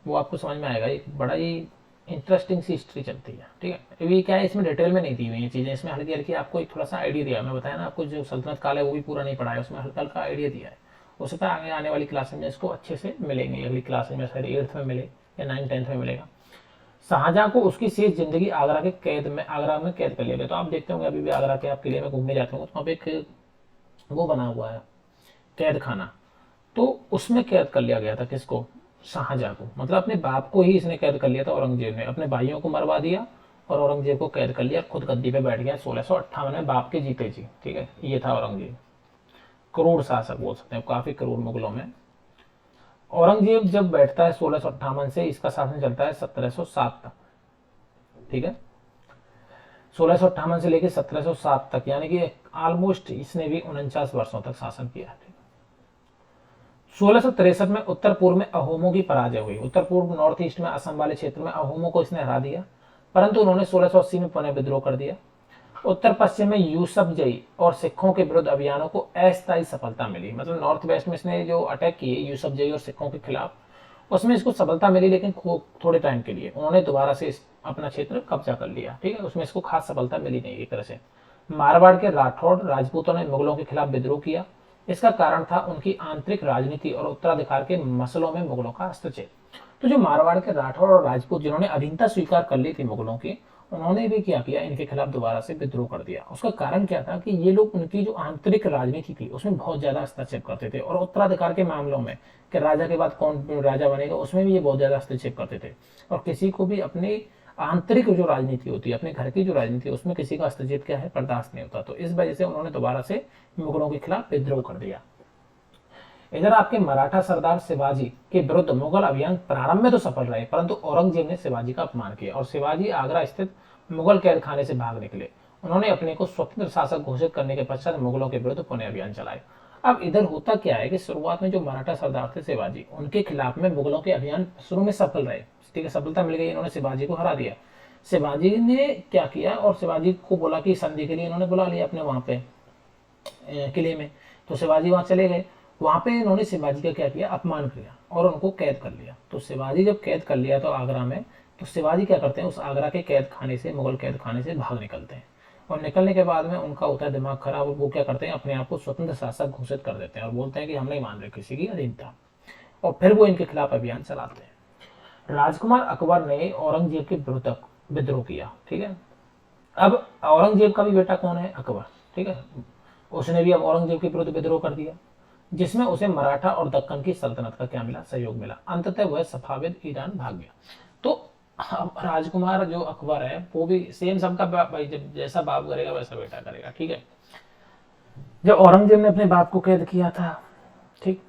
वो आपको समझ में आएगा, एक बड़ा ही इंटरेस्टिंग सी हिस्ट्री चलती है। ठीक है, अभी क्या है, इसमें डिटेल में नहीं दी हुई ये चीज़ें, इसमें हल्की हल्की आपको एक थोड़ा सा आइडिया दिया। मैं बताया ना आपको, जो सल्तनत काल है वो भी पूरा नहीं पढ़ा है, उसमें हल्का हल्का आइडिया दिया है। हो सकता है आगे आने वाली क्लासेज में इसको अच्छे से मिलेंगे, अगली क्लासेज में शायद 8th में मिले या 9th 10th में मिलेगा। शाहजहां को उसकी शेष जिंदगी आगरा में कैद कर लिया गया। तो आप देखते होंगे अभी भी आगरा के आप किले में घूमने जाते होंगे तो वहाँ पे एक वो बना हुआ है कैद खाना, तो उसमें कैद कर लिया गया था किसको, शाहजहां को। मतलब अपने बाप को ही इसने कैद कर लिया था औरंगजेब ने, अपने भाइयों को मरवा दिया और औरंगजेब को कैद कर लिया, खुद गद्दी पे बैठ गया 1658 में बाप के जीते जी। ठीक है, ये था औरंगजेब, क्रूर शासक बोल सकते हैं, काफी क्रूर मुगलों में। औरंगजेब जब बैठता है 1658 से, इसका शासन चलता है 1707 तक। ठीक है, 1658 से लेकर 1707 तक, यानी कि ऑलमोस्ट इसने भी 49 वर्षों तक शासन किया है। 1663 में उत्तर पूर्व में अहोमों की पराजय हुई। उत्तर पूर्व नॉर्थ ईस्ट में असम वाले क्षेत्र में अहोमों को इसने हरा दिया, परंतु उन्होंने 1680 में पुनः विद्रोह कर दिया। उत्तर पश्चिम में यूसुफजई और सिखों के विरुद्ध अभियानों को अस्थायी सफलता मिली। मतलब नॉर्थ वेस्ट में इसने जो अटैक किए यूसुफजई और सिखों के खिलाफ, उसमें इसको सफलता मिली, लेकिन थोड़े टाइम के लिए उन्होंने दोबारा से अपना क्षेत्र कब्जा कर लिया। ठीक है, उसमें इसको खास सफलता मिली नहीं। एक तरह से मारवाड़ के राठौड़ राजपूतों ने मुगलों के खिलाफ विद्रोह किया। इसका कारण था उनकी आंतरिक राजनीति और उत्तराधिकार के मसलों में मुगलों का हस्तक्षेप। तो जो मारवाड़ के राठौड़ और राजपूत जिन्होंने अधीनता स्वीकार कर ली थी मुगलों की, उन्होंने भी क्या किया, इनके खिलाफ दोबारा से विद्रोह कर दिया। उसका कारण क्या था कि ये लोग उनकी जो आंतरिक राजनीति थी उसमें बहुत ज्यादा हस्तक्षेप करते थे, और उत्तराधिकार के मामलों में कि राजा के बाद कौन राजा बनेगा उसमें भी ये बहुत ज्यादा हस्तक्षेप करते थे। और किसी को भी अपनी आंतरिक जो राजनीति होती है, अपने घर की जो राजनीति है, उसमें किसी का हस्तक्षेप क्या है, बर्दाश्त नहीं होता। तो इस वजह से उन्होंने दोबारा से मुगलों के खिलाफ विद्रोह कर दिया। इधर आपके मराठा सरदार शिवाजी के विरुद्ध मुगल अभियान प्रारंभ में तो सफल रहे, परंतु औरंगजेब ने शिवाजी का अपमान किया और शिवाजी आगरा स्थित मुगल कैद खाने से भाग निकले। उन्होंने अपने को स्वतंत्र शासक घोषित करने के पश्चात मुगलों के विरुद्ध पुनः अभियान चलाए। अब इधर होता क्या है कि शुरुआत में जो मराठा सरदार थे शिवाजी, उनके खिलाफ में मुगलों के अभियान शुरू में सफल रहे। ठीक है, सफलता मिल गई, इन्होंने शिवाजी को हरा दिया। शिवाजी ने क्या किया, और शिवाजी को बोला कि संधि के लिए इन्होंने बुला लिया अपने वहां पे किले में। तो शिवाजी वहां चले गए, वहां पे इन्होंने शिवाजी का क्या किया, अपमान किया और उनको कैद कर लिया। तो शिवाजी जब कैद कर लिया तो आगरा में, तो शिवाजी क्या करते हैं, उस आगरा के कैद खाने से, मुगल कैद खाने से भाग निकलते हैं। और निकलने के बाद में उनका होता है दिमाग खराब, और वो क्या करते हैं, अपने आप को स्वतंत्र शासक घोषित कर देते हैं और बोलते हैं कि हम नहीं मान रहे किसी की अधीनता, और फिर वो इनके खिलाफ अभियान चलाते हैं। राजकुमार अकबर ने औरंगजेब के विरुद्ध विद्रोह किया, ठीक है। अब औरंगजेब का भी बेटा कौन है, अकबर, ठीक है। उसने भी अब औरंगजेब के विरुद्ध विद्रोह कर दिया, जिसमें उसे मराठा और दक्कन की सल्तनत का क्या मिला, सहयोग मिला। अंततः वह सफाविद ईरान भाग गया। तो अब राजकुमार जो अकबर है वो भी सेम सबका भाई, जब जैसा बाप करेगा वैसा बेटा करेगा, ठीक है। जब औरंगजेब ने अपने बाप को कैद किया था, ठीक,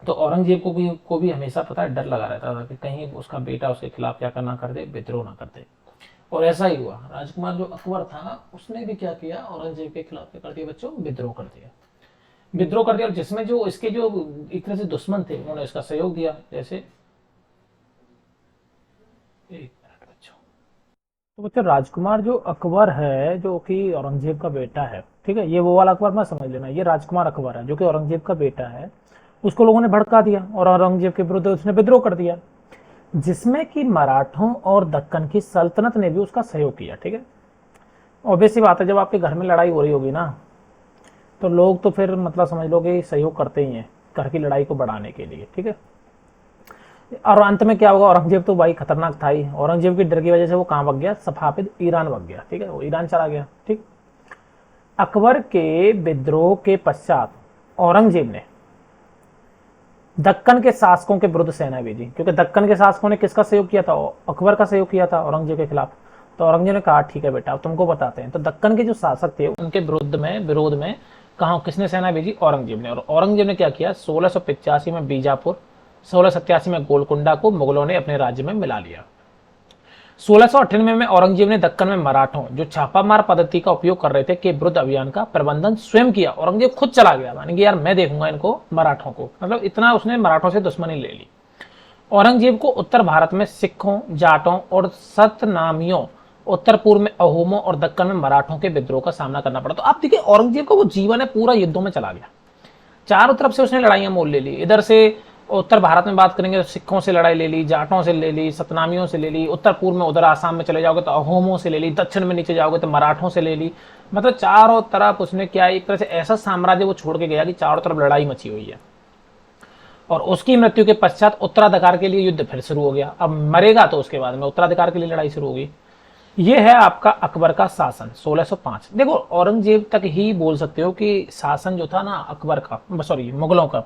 तो औरंगजेब को भी हमेशा पता है डर लगा रहता था कि कहीं उसका बेटा उसके खिलाफ क्या करना कर दे, विद्रोह ना कर दे। और ऐसा ही हुआ। राजकुमार जो अकबर था उसने भी क्या किया, औरंगजेब के खिलाफ क्या कर दिया बच्चों, विद्रोह कर दिया। विद्रोह कर दिया, और जिसमें जो इसके जो एक तरह से दुश्मन थे उन्होंने इसका सहयोग दिया। जैसे एक मिनट बच्चों, तो बच्चों राजकुमार जो अकबर है जो कि औरंगजेब का बेटा है, ठीक है, ये वो वाला अकबर मत समझ लेना, ये राजकुमार अकबर है जो कि औरंगजेब का बेटा है। उसको लोगों ने भड़का दिया और औरंगजेब के विरुद्ध उसने विद्रोह कर दिया, जिसमें कि मराठों और दक्कन की सल्तनत ने भी उसका सहयोग किया, ठीक है। ऑब्वियस सी बात है, जब आपके घर में लड़ाई हो रही होगी ना, तो लोग तो फिर मतलब समझ लो कि सहयोग करते ही हैं घर की लड़ाई को बढ़ाने के लिए, ठीक है। और अंत में क्या होगा, औरंगजेब तो भाई खतरनाक था ही, औरंगजेब के डर की वजह से वो कहाँ भाग गया, सफाविद ईरान भाग गया, ठीक है, वो ईरान चला गया, ठीक। अकबर के विद्रोह के पश्चात औरंगजेब ने दक्कन के शासकों के विरुद्ध सेना भेजी, क्योंकि दक्कन के शासकों ने किसका सहयोग किया था, अकबर का सहयोग किया था औरंगजेब के खिलाफ। तो औरंगजेब ने कहा ठीक है बेटा अब तुमको बताते हैं। तो दक्कन के जो शासक थे उनके विरोध में कहा किसने सेना भेजी, औरंगजेब ने। और औरंगजेब ने क्या किया, 1685 में बीजापुर, 1687 में गोलकुंडा को मुगलों ने अपने राज्य में मिला लिया। 1698 में औरंगजेब ने दक्कन में मराठों जो छापामार पद्धति का उपयोग कर रहे थे के विरुद्ध अभियान का प्रबंधन स्वयं किया। औरंगजेब खुद चला गया, माने कि यार मैं देखूंगा इनको मराठों को, मतलब इतना उसने मराठों से दुश्मनी ले ली। औरंगजेब को उत्तर भारत में सिखों, जाटों और सतनामियों, उत्तर पूर्व में अहोमों और दक्कन में मराठों के विद्रोह का सामना करना पड़ा। तो आप देखिए औरंगजेब का वो जीवन है पूरा युद्धों में चला गया, चारों तरफ से उसने लड़ाइयां मोल ले ली। इधर से उत्तर भारत में बात करेंगे तो सिखों से लड़ाई ले ली, जाटों से ले ली, सतनामियों से ले ली, उत्तर पूर्व में उधर आसाम में चले जाओगे तो अहोमों से ले ली, दक्षिण में नीचे जाओगे तो मराठों से ले ली। मतलब चारों तरफ उसने क्या एक तरह से ऐसा साम्राज्य वो छोड़ के गया कि चारों तरफ लड़ाई मची हुई है। और उसकी मृत्यु के पश्चात उत्तराधिकार के लिए युद्ध फिर शुरू हो गया। अब मरेगा तो उसके बाद में उत्तराधिकार के लिए लड़ाई शुरू होगी। ये है आपका अकबर का शासन 1605। देखो औरंगजेब तक ही बोल सकते हो कि शासन जो था ना अकबर का, सॉरी मुगलों का,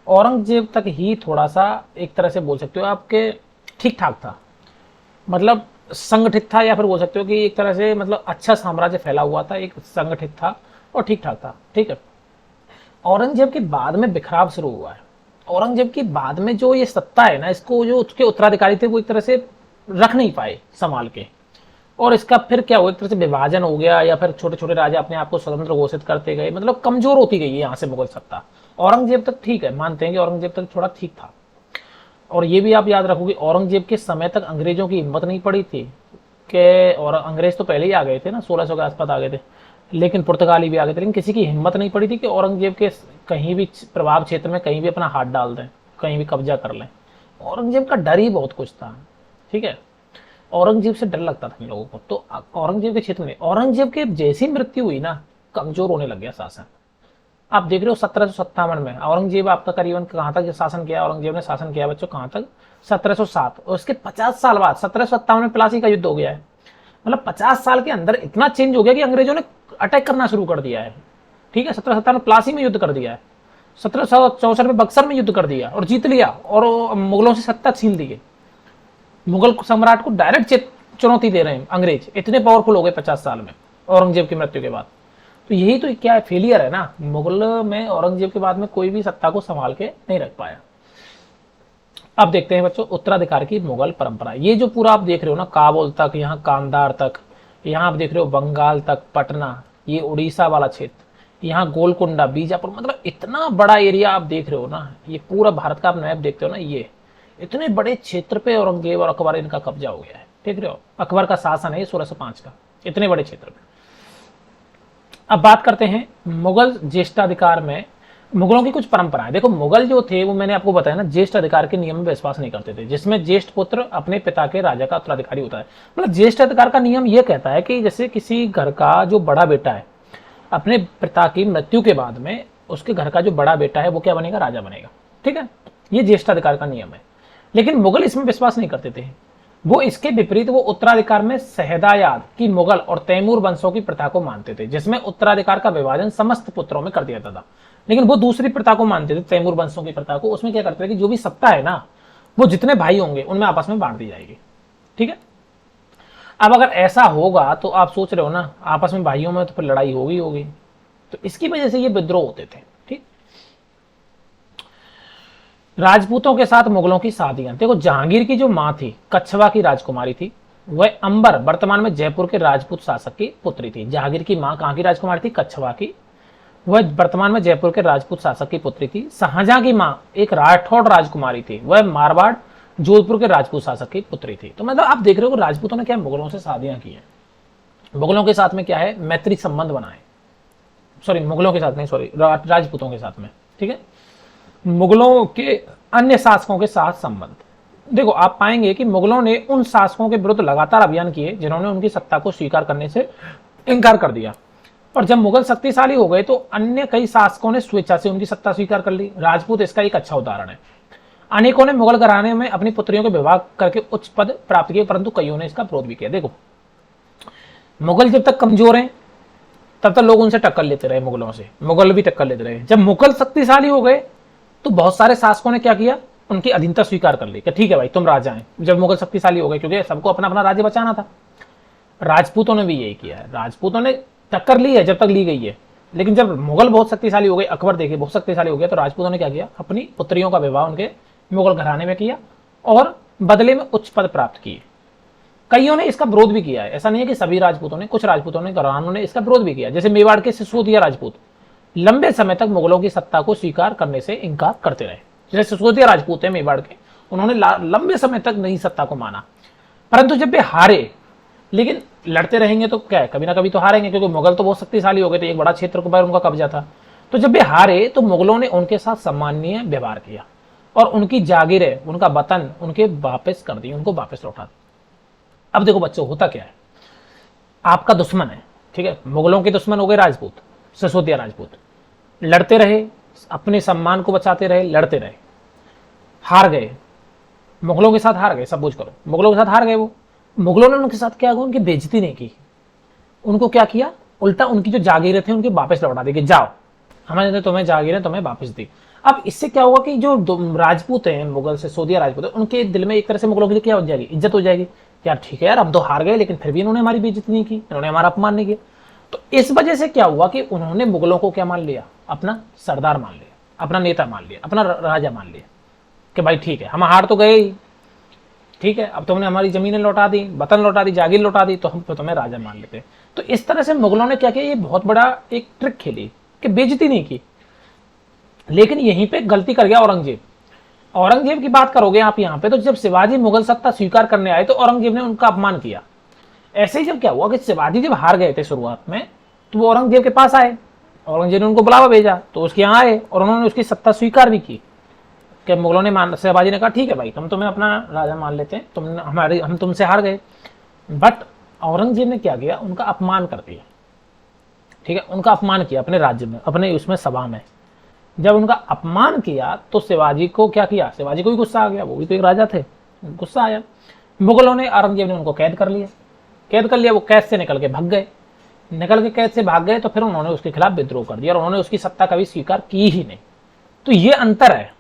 औरंगजेब तक ही थोड़ा सा एक तरह से बोल सकते हो आपके ठीक ठाक था, मतलब संगठित था, या फिर बोल सकते हो कि एक तरह से मतलब अच्छा साम्राज्य फैला हुआ था, एक संगठित था और ठीक ठाक था, ठीक है। औरंगजेब के बाद में बिखराव शुरू हुआ है। औरंगजेब के बाद में जो ये सत्ता है ना, इसको जो उसके उत्तराधिकारी थे वो एक तरह से रख नहीं पाए संभाल के, और इसका फिर क्या हुआ, एक तरह से विभाजन हो गया, या फिर छोटे छोटे राजा अपने आप को स्वतंत्र घोषित करते गए, मतलब कमजोर होती गई यहाँ से मुगल सत्ता। औरंगजेब तक ठीक है, मानते हैं कि औरंगजेब तक थोड़ा ठीक था। और ये भी आप याद रखोगे औरंगजेब के समय तक अंग्रेजों की हिम्मत नहीं पड़ी थी कि, और अंग्रेज तो पहले ही आ गए थे ना, 1600 के आसपास आ गए थे, लेकिन पुर्तगाली भी आ गए थे, लेकिन किसी की हिम्मत नहीं पड़ी थी कि औरंगजेब के कहीं भी प्रभाव क्षेत्र में कहीं भी अपना हाथ डाल दें, कहीं भी कब्जा कर लें। औरंगजेब का डर ही बहुत कुछ था, ठीक है। औरंगजेब से डर लगता था इन लोगों को। तो औरंगजेब के क्षेत्र में औरंगजेब के जैसी मृत्यु हुई ना, कमजोर होने लग गया शासन। आप देख रहे हो 1757 में औरंगजेब आपका करीबन कहां तक शासन किया, औरंगजेब ने शासन किया बच्चों कहां तक, 1707। और उसके 50 साल बाद 1757 में प्लासी का युद्ध हो गया है। मतलब 50 साल के अंदर इतना चेंज हो गया कि अंग्रेजों ने अटैक करना शुरू कर दिया है, ठीक है। 1757 में प्लासी में युद्ध कर दिया है, 1764 में बक्सर में युद्ध कर दिया और जीत लिया, और मुगलों से सत्ता छीन ली। मुगल सम्राट को डायरेक्ट चुनौती दे रहे हैं अंग्रेज, इतने पावरफुल हो गए 50 साल में औरंगजेब की मृत्यु के बाद। तो यही तो क्या है, फेलियर है ना, मुगल में औरंगजेब के बाद में कोई भी सत्ता को संभाल के नहीं रख पाया। अब देखते हैं बच्चों उत्तराधिकार की मुगल परंपरा। ये जो पूरा आप देख रहे हो ना, काबुल तक, यहाँ कांधार तक, यहाँ आप देख रहे हो बंगाल तक, पटना, ये उड़ीसा वाला क्षेत्र, यहाँ गोलकुंडा, बीजापुर, मतलब इतना बड़ा एरिया आप देख रहे हो ना, ये पूरा भारत का आप मैप देखते हो ना, ये इतने बड़े क्षेत्र पे औरंगजेब और अकबर इनका कब्जा हो गया है, देख रहे हो। अकबर का शासन है 1605 का, इतने बड़े क्षेत्र पे। अब बात करते हैं मुगल ज्येष्ठाधिकार में मुगलों की कुछ परंपराएं, देखो मुगल जो थे वो मैंने आपको बताया ना, ज्येष्ठ अधिकार के नियम में विश्वास नहीं करते थे, जिसमें ज्येष्ठ पुत्र अपने पिता के राजा का उत्तराधिकारी होता है। मतलब ज्येष्ठ अधिकार का नियम ये कहता है कि जैसे किसी घर का जो बड़ा बेटा है, अपने पिता की मृत्यु के बाद में उसके घर का जो बड़ा बेटा है वो क्या बनेगा, राजा बनेगा। ठीक है, ये ज्येष्ठ अधिकार का नियम है। लेकिन मुगल इसमें विश्वास नहीं करते थे। वो इसके विपरीत वो उत्तराधिकार में शहदायाद की मुगल और तैमूर वंशों की प्रथा को मानते थे, जिसमें उत्तराधिकार का विभाजन समस्त पुत्रों में कर दिया जाता था। लेकिन वो दूसरी प्रथा को मानते थे, तैमूर वंशों की प्रथा को। उसमें क्या करते थे कि जो भी सत्ता है ना, वो जितने भाई होंगे उनमें आपस में बांट दी जाएगी। ठीक है, अब अगर ऐसा होगा तो आप सोच रहे हो ना, आपस में भाइयों में तो फिर लड़ाई होगी होगी। तो इसकी वजह से ये विद्रोह होते थे। ठीक, राजपूतों के साथ मुगलों की शादियां, देखो जहांगीर की जो मां थी कच्छवा की राजकुमारी थी, वह अंबर वर्तमान में जयपुर के राजपूत शासक की पुत्री थी। जहांगीर की मां कहां की राजकुमारी थी, कच्छवा की, वह वर्तमान में जयपुर के राजपूत शासक की पुत्री थी। शाहजहां की मां एक राठौड़ राजकुमारी थी, वह मारवाड़ जोधपुर के राजपूत शासक की पुत्री थी। तो मतलब आप देख रहे हो राजपूतों ने क्या मुगलों से शादियां की हैं, मुगलों के साथ में क्या है, मैत्री संबंध बनाए। सॉरी, मुगलों के साथ नहीं, सॉरी, राजपूतों के साथ में। ठीक है, मुगलों के अन्य शासकों के साथ संबंध, देखो आप पाएंगे कि मुगलों ने उन शासकों के विरुद्ध लगातार अभियान किए जिन्होंने उनकी सत्ता को स्वीकार करने से इनकार कर दिया। और जब मुगल शक्तिशाली हो गए तो अन्य कई शासकों ने स्वेच्छा से उनकी सत्ता स्वीकार कर ली। राजपूत इसका एक अच्छा उदाहरण है। अनेकों ने मुगल घराने में अपनी पुत्रियों के विवाह करके उच्च पद प्राप्त किए, परंतु कईयों ने इसका विरोध भी किया। देखो मुगल जब तक कमजोर हैं तब तक लोग उनसे टक्कर लेते रहे, मुगलों से, मुगल भी टक्कर लेते रहे। जब मुगल शक्तिशाली हो गए तो बहुत सारे शासकों ने क्या किया, उनकी अधीनता स्वीकार कर ली कि ठीक है भाई तुम राजा हैं। जब मुगल शक्तिशाली हो गए, क्योंकि सबको अपना अपना राज्य बचाना था। राजपूतों ने भी यही किया है, राजपूतों ने टक्कर ली है जब तक ली गई है। लेकिन जब मुगल बहुत शक्तिशाली हो गए, अकबर देखिए बहुत शक्तिशाली हो गया, तो राजपूतों ने क्या किया, अपनी पुत्रियों का विवाह उनके मुगल घराने में किया और बदले में उच्च पद प्राप्त किए। कईयों ने इसका विरोध भी किया है, ऐसा नहीं है कि सभी राजपूतों ने, कुछ राजपूतों ने, घरानों ने इसका विरोध भी किया। जैसे मेवाड़ के सिसोदिया राजपूत लंबे समय तक मुगलों की सत्ता को स्वीकार करने से इनकार करते रहे। जैसे सिसोदिया राजपूत है मेवाड़ के, उन्होंने लंबे समय तक नई सत्ता को माना, परंतु जब वे हारे, लेकिन लड़ते रहेंगे तो क्या है, कभी ना कभी तो हारेंगे, क्योंकि मुगल तो बहुत शक्तिशाली हो गए थे, एक बड़ा क्षेत्र के ऊपर उनका कब्जा था। तो जब वे हारे तो मुगलों ने उनके साथ सम्माननीय व्यवहार किया और उनकी जागीरें, उनका वतन उनके वापस कर दी, उनको वापस लौटा दी। अब देखो बच्चों, होता क्या है, आपका दुश्मन है, ठीक है, मुगलों के दुश्मन हो गए राजपूत, सिसोदिया राजपूत, लड़ते रहे, अपने सम्मान को बचाते रहे, लड़ते रहे, हार गए, मुगलों के साथ हार गए, सब कुछ करो, मुगलों के साथ हार गए। वो मुगलों ने उनके साथ क्या किया, उनकी बेइज्जती नहीं की, उनको क्या किया, उल्टा उनकी जो जागीरें थी उनके वापस लौटा दी कि जाओ, हमने तुम्हें जागीरें तुम्हें वापस दी। अब इससे क्या होगा कि जो राजपूत हैं, मुगल से सिसोदिया राजपूत है, उनके दिल में एक तरह से मुगलों के लिए क्या हो जाएगी, इज्जत हो जाएगी। यार ठीक है यार, हम तो हार गए लेकिन फिर भी इन्होंने हमारी बेइज्जती नहीं की, इन्होंने हमारा अपमान नहीं किया। तो इस वजह से क्या हुआ कि उन्होंने मुगलों को क्या मान लिया, अपना सरदार मान लिया, अपना नेता मान लिया, अपना राजा मान लिया कि भाई ठीक है, हम हार तो गए ही, ठीक है, अब तुमने हमारी जमीनें लौटा दी, वतन लौटा दी, जागीर लौटा दी, तो हम तो तुम्हें राजा मान लेते। तो इस तरह से मुगलों ने क्या किया, ये बहुत बड़ा एक ट्रिक खेली कि बेइज्जती नहीं की। लेकिन यहीं पे गलती कर गया औरंगजेब। औरंगजेब की बात करोगे आप यहाँ पे, तो जब शिवाजी मुगल सत्ता स्वीकार करने आए तो औरंगजेब ने उनका अपमान किया। ऐसे ही जब क्या हुआ कि शिवाजी जब हार गए थे शुरुआत में, तो वो औरंगजेब के पास आए, औरंगजेब ने उनको बुलावा भेजा, तो उसके यहाँ आए और उन्होंने उसकी सत्ता स्वीकार भी की कि मुगलों ने शिवाजी ने कहा ठीक है भाई, हम तुम्हें अपना राजा मान लेते हैं, हम तुमसे हार गए। बट औरंगजेब ने क्या किया, उनका अपमान कर दिया, ठीक है, उनका अपमान किया अपने राज्य में, अपने उसमें सभा में। जब उनका अपमान किया तो शिवाजी को क्या किया, शिवाजी को भी गुस्सा आ गया, वो भी तो एक राजा थे, गुस्सा आया। मुगलों ने, औरंगजेब ने उनको कैद कर लिया, वो कैद से निकल के भाग गए, कैद से भाग गए, तो फिर उन्होंने उसके खिलाफ विद्रोह कर दिया और उन्होंने उसकी सत्ता कभी स्वीकार की ही नहीं। तो ये अंतर है,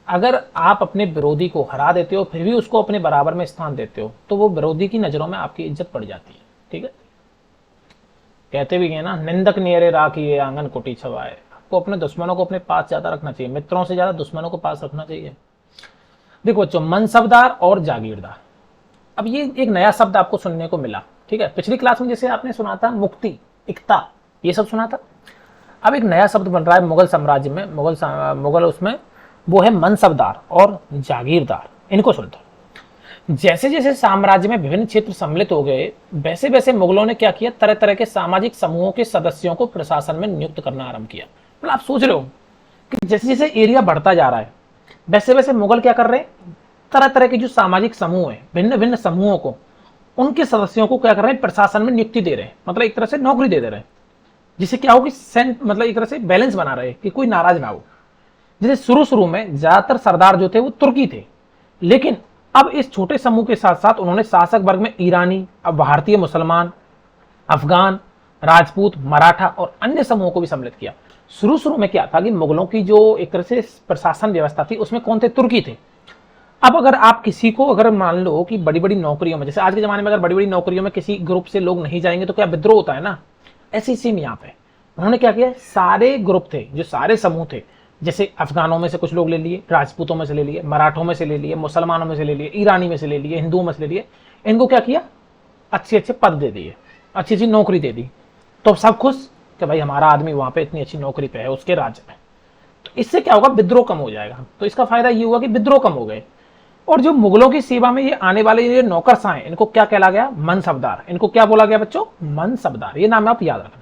अगर आप अपने विरोधी को हरा देते हो फिर भी उसको अपने बराबर में स्थान देते हो, तो वो विरोधी की नजरों में आपकी इज्जत पड़ जाती है। ठीक है, कहते भी है ना, निंदक नियरे राखिए आंगन कुटी छवाए। आपको अपने दुश्मनों को अपने पास ज्यादा रखना चाहिए, मित्रों से ज्यादा दुश्मनों को पास रखना चाहिए। देखो बच्चों, मनसबदार और जागीरदार, अब ये एक नया शब्द आपको सुनने को मिला। ठीक है, पिछली क्लास में जैसे आपने सुना था मुक्ति, एकता, ये सब सुना था। अब एक नया शब्द बन रहा है मुगल साम्राज्य में, मुगल उसमें, वो है मनसबदार और जागीरदार। इनको सुनते, जैसे जैसे साम्राज्य में विभिन्न क्षेत्र सम्मिलित हो गए, वैसे वैसे मुगलों ने क्या किया, तरह तरह के सामाजिक समूहों के सदस्यों को प्रशासन में नियुक्त करना आरंभ किया। मतलब आप सोच रहे हो कि जैसे जैसे एरिया बढ़ता जा रहा है वैसे वैसे मुगल क्या कर रहे हैं, तरह तरह के जो सामाजिक समूह है, भिन्न भिन्न समूहों को, उनके सदस्यों को क्या कर रहे हैं, प्रशासन में नियुक्ति दे रहे हैं, मतलब एक तरह से नौकरी दे रहे हैं, जिससे क्या हो कि मतलब एक तरह से बैलेंस बना रहे कि कोई नाराज ना हो। जैसे शुरू शुरू में ज्यादातर सरदार जो थे वो तुर्की थे, लेकिन अब इस छोटे समूह के साथ साथ उन्होंने शासक वर्ग में ईरानी, अब भारतीय मुसलमान, अफगान, राजपूत, मराठा और अन्य समूहों को भी सम्मिलित किया। शुरू शुरू में क्या था कि मुगलों की जो एक तरह से प्रशासन व्यवस्था थी उसमें कौन थे, तुर्की थे। अब अगर आप किसी को अगर मान लो कि बड़ी बड़ी नौकरियों में, जैसे आज के जमाने में अगर बड़ी बड़ी नौकरियों में किसी ग्रुप से लोग नहीं जाएंगे तो क्या विद्रोह होता है ना, ऐसी सेम यहाँ पे उन्होंने क्या किया, सारे ग्रुप थे, जो सारे समूह थे, जैसे अफगानों में से कुछ लोग ले लिए, राजपूतों में से ले लिए, मराठों में से ले लिए, मुसलमानों में से ले लिए, ईरानी में से ले लिए, हिंदुओं में से ले लिए, इनको क्या किया, अच्छे अच्छे पद दे दिए, अच्छी अच्छी नौकरी दे दी। तो सब खुश कि भाई हमारा आदमी वहां पे इतनी अच्छी नौकरी पे है उसके राज्य में, तो इससे क्या होगा, विद्रोह कम हो जाएगा। तो इसका फायदा ये हुआ कि विद्रोह कम हो गए। और जो मुगलों की सेवा में ये आने वाले ये नौकरशाह हैं, इनको क्या कहला गया, मनसबदार। इनको क्या बोला गया बच्चों, मनसबदार। ये नाम आप याद रखना।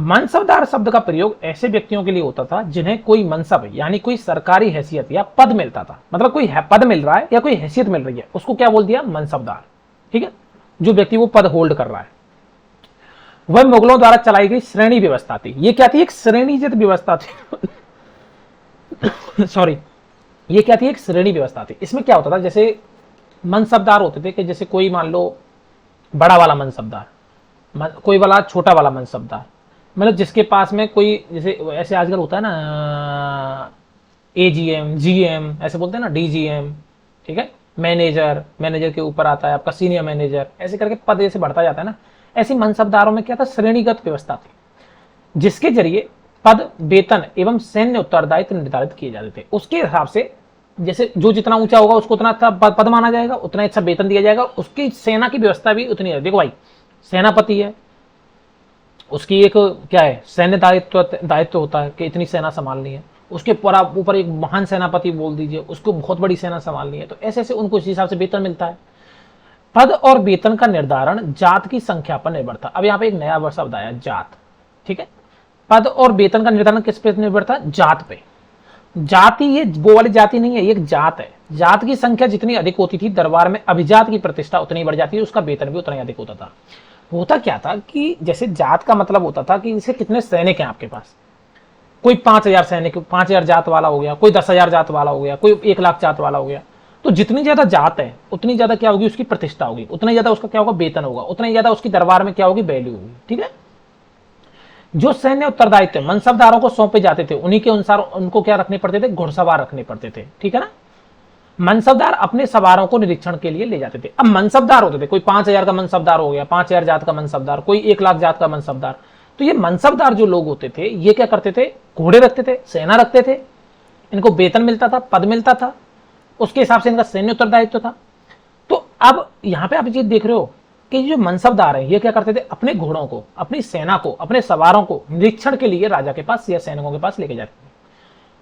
मनसबदार शब्द का प्रयोग ऐसे व्यक्तियों के लिए होता था जिन्हें कोई मनसब यानी कोई सरकारी हैसियत या पद मिलता था, मतलब कोई पद मिल रहा है या कोई हैसियत मिल रही है, उसको क्या बोल दिया, मनसबदार। ठीक है, जो व्यक्ति वो पद होल्ड कर रहा है। वह मुगलों द्वारा चलाई गई श्रेणी व्यवस्था थी। ये क्या थी, एक श्रेणीगत व्यवस्था थी सॉरी, ये क्या थी, एक श्रेणी व्यवस्था थी। इसमें क्या होता था, जैसे मनसबदार होते थे कि जैसे कोई मान लो बड़ा वाला मनसबदार, कोई वाला छोटा वाला मनसबदार, मतलब जिसके पास में कोई, जैसे ऐसे आजकल होता है ना एजीएम, जीएम ऐसे बोलते हैं ना, डीजीएम, ठीक है, मैनेजर, मैनेजर के ऊपर आता है आपका सीनियर मैनेजर, ऐसे करके पद ऐसे बढ़ता जाता है ना। ऐसी मनसबदारों में क्या था, श्रेणीगत व्यवस्था थी, जिसके जरिए पद, वेतन एवं सैन्य उत्तरदायित्व निर्धारित किए जाते थे। उसके हिसाब से जैसे जो जितना ऊंचा होगा उसको उतना अच्छा पद माना जाएगा, उतना अच्छा वेतन दिया जाएगा, उसकी सेना की व्यवस्था भी उतनी है। देखो भाई, सेनापति है, उसकी एक क्या है, सैन्य दायित्व होता है कि इतनी सेना संभालनी है। उसके ऊपर एक महान सेनापति बोल दीजिए, उसको बहुत बड़ी सेना संभालनी है। तो ऐसे ऐसे उनको इस हिसाब से वेतन मिलता है। पद और वेतन का निर्धारण जात की संख्या पर निर्भर था। अब यहाँ पे एक नया शब्द आया, जात। ठीक है, पद और वेतन का निर्धारण किस पे निर्भर था, जात पे। जाति ये वो वाली जाति नहीं है, ये एक जात है। जात की संख्या जितनी अधिक होती थी, दरबार में अभिजात की प्रतिष्ठा उतनी बढ़ जाती है, उसका वेतन भी उतना ही अधिक होता था। होता क्या था कि जैसे जात का मतलब होता था कि जैसे कितने सैनिक हैं आपके पास, कोई 5000 सैनिक, 5000 जात वाला हो गया, कोई 10,000 जात वाला हो गया, कोई 1,00,000 जात वाला हो गया। तो जितनी ज्यादा जात है उतनी ज्यादा क्या होगी, उसकी प्रतिष्ठा होगी, उतना ही ज्यादा उसका क्या होगा, वेतन होगा, उतना ही ज्यादा उसकी दरबार में क्या होगी, वैल्यू होगी। ठीक है, जो सैन्य उत्तरदायित्व मनसबदारों को सौंपे जाते थे, उन्हीं के अनुसार उनको क्या रखने पड़ते थे, घुड़सवार रखने पड़ते थे। ठीक है ना, मनसबदार अपने सवारों को निरीक्षण के लिए ले जाते थे। अब मनसबदार होते थे, कोई 5,000 का मनसबदार हो गया, 5,000 जात का मनसबदार, कोई 1,00,000 जात का मनसबदार। तो ये मनसबदार जो लोग होते थे, ये क्या करते थे, घोड़े रखते थे, सेना रखते थे, इनको वेतन मिलता था, पद मिलता था, उसके हिसाब से इनका सैन्य उत्तरदायित्व था। तो अब यहाँ पे आप ये देख रहे हो कि जो मनसबदार है, ये क्या करते थे, अपने घोड़ों को, अपनी सेना को, अपने सवारों को निरीक्षण के लिए राजा के पास या सैनिकों के पास लेके जाते थे।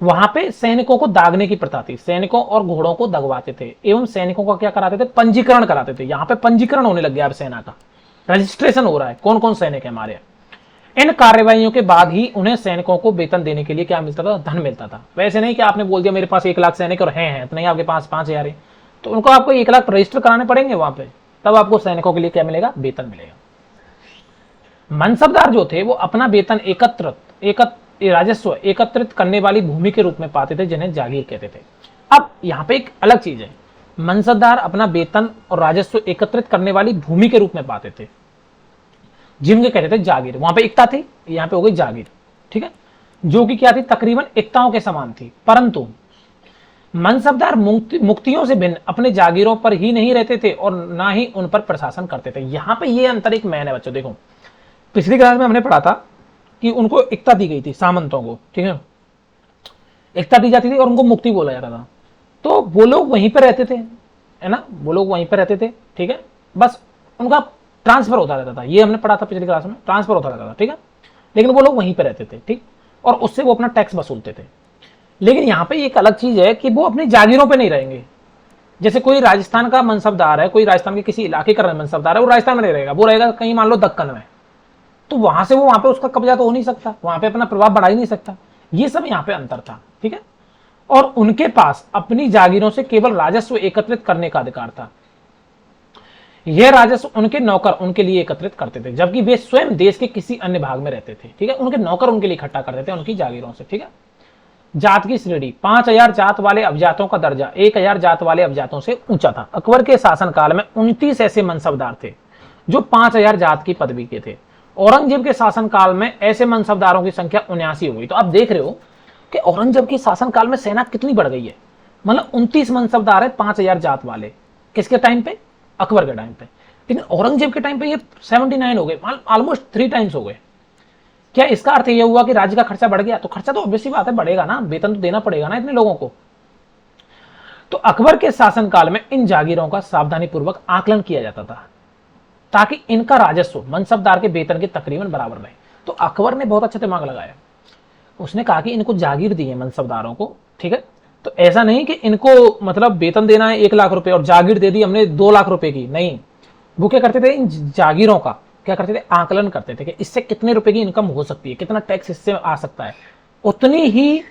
वहां पे सैनिकों को दागने की प्रथा थी, सैनिकों और घोड़ों को दगवाते थे, एवं सैनिकों का क्या कराते थे, पंजीकरण कराते थे। यहाँ पे पंजीकरण होने लग गया, अब सेना का रजिस्ट्रेशन हो रहा है, कौन कौन सैनिक है हमारे। इन कार्यवाहियों के बाद ही उन्हें सैनिकों को वेतन देने के लिए क्या मिलता था, धन मिलता था। वैसे नहीं कि आपने बोल दिया मेरे पास 1,00,000 सैनिक और हैं तो नहीं, आपके पास 5,000 है, तो उनको आपको 1,00,000 रजिस्टर कराने पड़ेंगे वहां पे, तब आपको सैनिकों के लिए क्या मिलेगा, वेतन मिलेगा। मनसबदार जो थे वो अपना वेतन राजस्व एकत्रित करने वाली भूमि के रूप में पाते थे, जिन्हें जागीर कहते थे। अब यहाँ पे एक अलग चीज है, मनसबदार अपना वेतन और राजस्व एकत्रित करने वाली भूमि के रूप में पाते थे, जिनके कहते थे जागीर। वहां पे एकता थी, यहाँ पे हो गई जागीर। ठीक है, जो कि क्या थी, तकरीबन एकताओं के समान थी। परंतु मनसबदार मुक्तियों से भिन्न अपने जागीरों पर ही नहीं रहते थे और ना ही उन पर प्रशासन करते थे। यहाँ पे ये अंतर एक मैन है बच्चों। देखो, पिछली क्लास में हमने पढ़ा था कि उनको एकता दी गई थी, सामंतों को, ठीक है, एकता दी जाती थी और उनको मुक्ति बोला जाता था। तो वो लोग वहीं पर रहते थे, है ना, वो लोग वहीं पर रहते थे। ठीक है, बस उनका ट्रांसफर होता रहता था, ये हमने पढ़ा था पिछली क्लास में, ट्रांसफर होता रहता था। ठीक है, लेकिन वो लोग वहीं पर रहते थे, ठीक, और उससे वो अपना टैक्स वसूलते थे। लेकिन यहाँ पे एक अलग चीज है कि वो अपनी जागीरों पे नहीं रहेंगे। जैसे कोई राजस्थान का मनसबदार है, कोई राजस्थान के किसी इलाके का मनसबदार है, वो राजस्थान में नहीं रहेगा, वो रहेगा कहीं मान लो दक्कन में, तो वहां से वो वहां पे उसका कब्जा तो हो नहीं सकता, वहां पे अपना प्रभाव बढ़ा ही नहीं सकता। ये सब यहाँ पे अंतर था, ठीक है। और उनके पास अपनी जागीरों से केवल राजस्व एकत्रित करने का अधिकार था। यह राजस्व उनके नौकर उनके लिए एकत्रित करते थे, जबकि वे स्वयं देश के किसी अन्य भाग में रहते थे, ठीक है। उनके नौकर उनके लिए इकट्ठा करते थे उनकी जागीरों से, ठीक है। जात की श्रेणी, 5000 जात वाले अभिजातों का दर्जा 1000 जात वाले अभिजातों से ऊंचा था। अकबर के शासनकाल में 29 ऐसे मनसबदार थे जो 5000 जात की पदवी के थे। औरंगजेब के शासनकाल में ऐसे मनसबदारों की संख्या 79 हो गई। तो आप देख रहे हो कि औरंगजेब के शासनकाल में सेना कितनी बढ़ गई है। मतलब 29 मनसबदार है 5000 जात वाले, किसके टाइम पे? अकबर के टाइम पे। लेकिन औरंगजेब के टाइम पे ये 79 हो गए, ऑलमोस्ट 3 टाइम्स हो गए। क्या इसका अर्थ यह हुआ कि राज्य का खर्चा बढ़ गया? तो खर्चा तो ऑब्वियसली बात है बढ़ेगा ना, वेतन तो देना पड़ेगा ना इतने लोगों को। तो अकबर के शासनकाल में इन जागीरों का सावधानी पूर्वक आकलन किया जाता था ताकि इनका राजस्व मनसबदार के वेतन के तकरीबन बराबर रहे। तो अकबर ने बहुत अच्छा दिमाग लगाया, उसने कहा कि इनको जागीर दी है मनसबदारों को, ठीक है। तो ऐसा नहीं कि इनको मतलब वेतन देना है 1 लाख रुपए और जागीर दे दी हमने 2 लाख रुपए की, नहीं। वो क्या करते थे, इन जागीरों का क्या करते थे, आकलन करते थे कि इससे कितने रुपए की इनकम हो सकती है, कितना टैक्स इससे आ सकता है। उतनी ही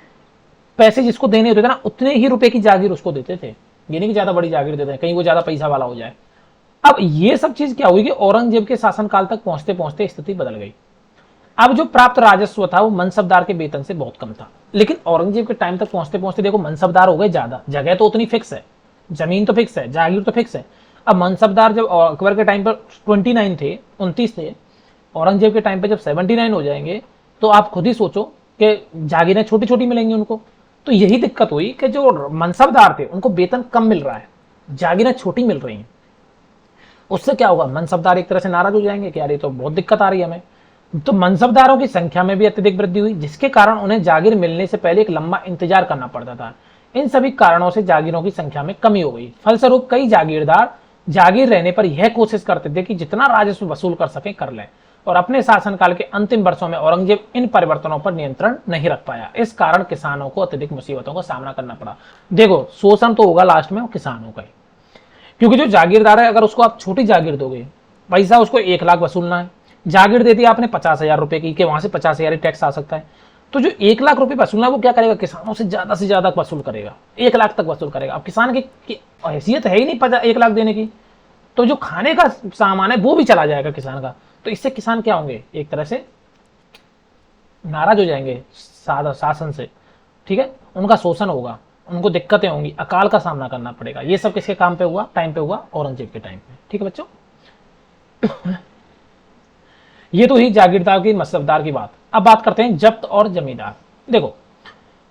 पैसे जिसको देने होते थे ना, उतने ही रुपए की जागीर उसको देते थे। ये नहीं कि ज्यादा बड़ी जागीर देते हैं कहीं वो ज्यादा पैसा वाला हो जाए। अब ये सब चीज क्या हुई कि औरंगजेब के शासनकाल तक पहुंचते पहुंचते स्थिति बदल गई। अब जो प्राप्त राजस्व था वो मनसबदार के वेतन से बहुत कम था। लेकिन औरंगजेब के टाइम तक पहुंचते पहुंचते देखो मनसबदार हो गए ज्यादा, जगह तो उतनी फिक्स है, जमीन तो फिक्स है, जागीर तो फिक्स है। अब मनसबदार जब अकबर के टाइम पर 29 थे, 29 थे, औरंगजेब के टाइम पे जब 79 हो जाएंगे तो आप खुद ही सोचो कि जागीरें छोटी छोटी मिलेंगी उनको। तो यही दिक्कत हुई कि जो मनसबदार थे उनको वेतन कम मिल रहा है, जागीरें छोटी मिल रही हैं। उससे क्या होगा, मनसबदार एक तरह से नाराज हो जाएंगे कि यार ये तो बहुत दिक्कत आ रही है हमें। तो मनसबदारों की संख्या में भी अत्यधिक वृद्धि हुई, जिसके कारण उन्हें जागीर मिलने से पहले एक लंबा इंतजार करना पड़ता था। इन सभी कारणों से जागीरों की संख्या में कमी हो गई। फलस्वरूप कई जागीरदार जागीर रहने पर यह कोशिश करते थे कि जितना राजस्व वसूल कर सके कर लें। और अपने शासनकाल के अंतिम वर्षों में औरंगजेब इन परिवर्तनों पर नियंत्रण नहीं रख पाया। इस कारण किसानों को अत्यधिक मुसीबतों का सामना करना पड़ा। देखो शोषण तो होगा लास्ट में वो किसानों का ही, क्योंकि जो जागीरदार है अगर उसको आप छोटी जागीर दोगे, पैसा उसको 1 लाख वसूलना है, जागीर दे दी आपने 50,000 रुपए की, कि वहां से 50,000 टैक्स आ सकता है। तो जो 1 लाख रुपए वसूलना है वो क्या करेगा, किसानों से ज्यादा वसूल करेगा, 1 लाख तक वसूल करेगा। अब किसान की हैसियत है ही नहीं 1 लाख देने की, तो जो खाने का सामान है वो भी चला जाएगा किसान का। तो इससे किसान क्या होंगे, एक तरह से नाराज हो जाएंगे शासन से, ठीक है। उनका शोषण होगा, उनको दिक्कतें होंगी, अकाल का सामना करना पड़ेगा। ये सब किसके काम पे हुआ, टाइम पे हुआ, औरंगजेब के टाइम पे, ठीक है बच्चों। ये तो ही जागीरदार की मसलबदार की बात। अब बात करते हैं जब्त और जमींदार। देखो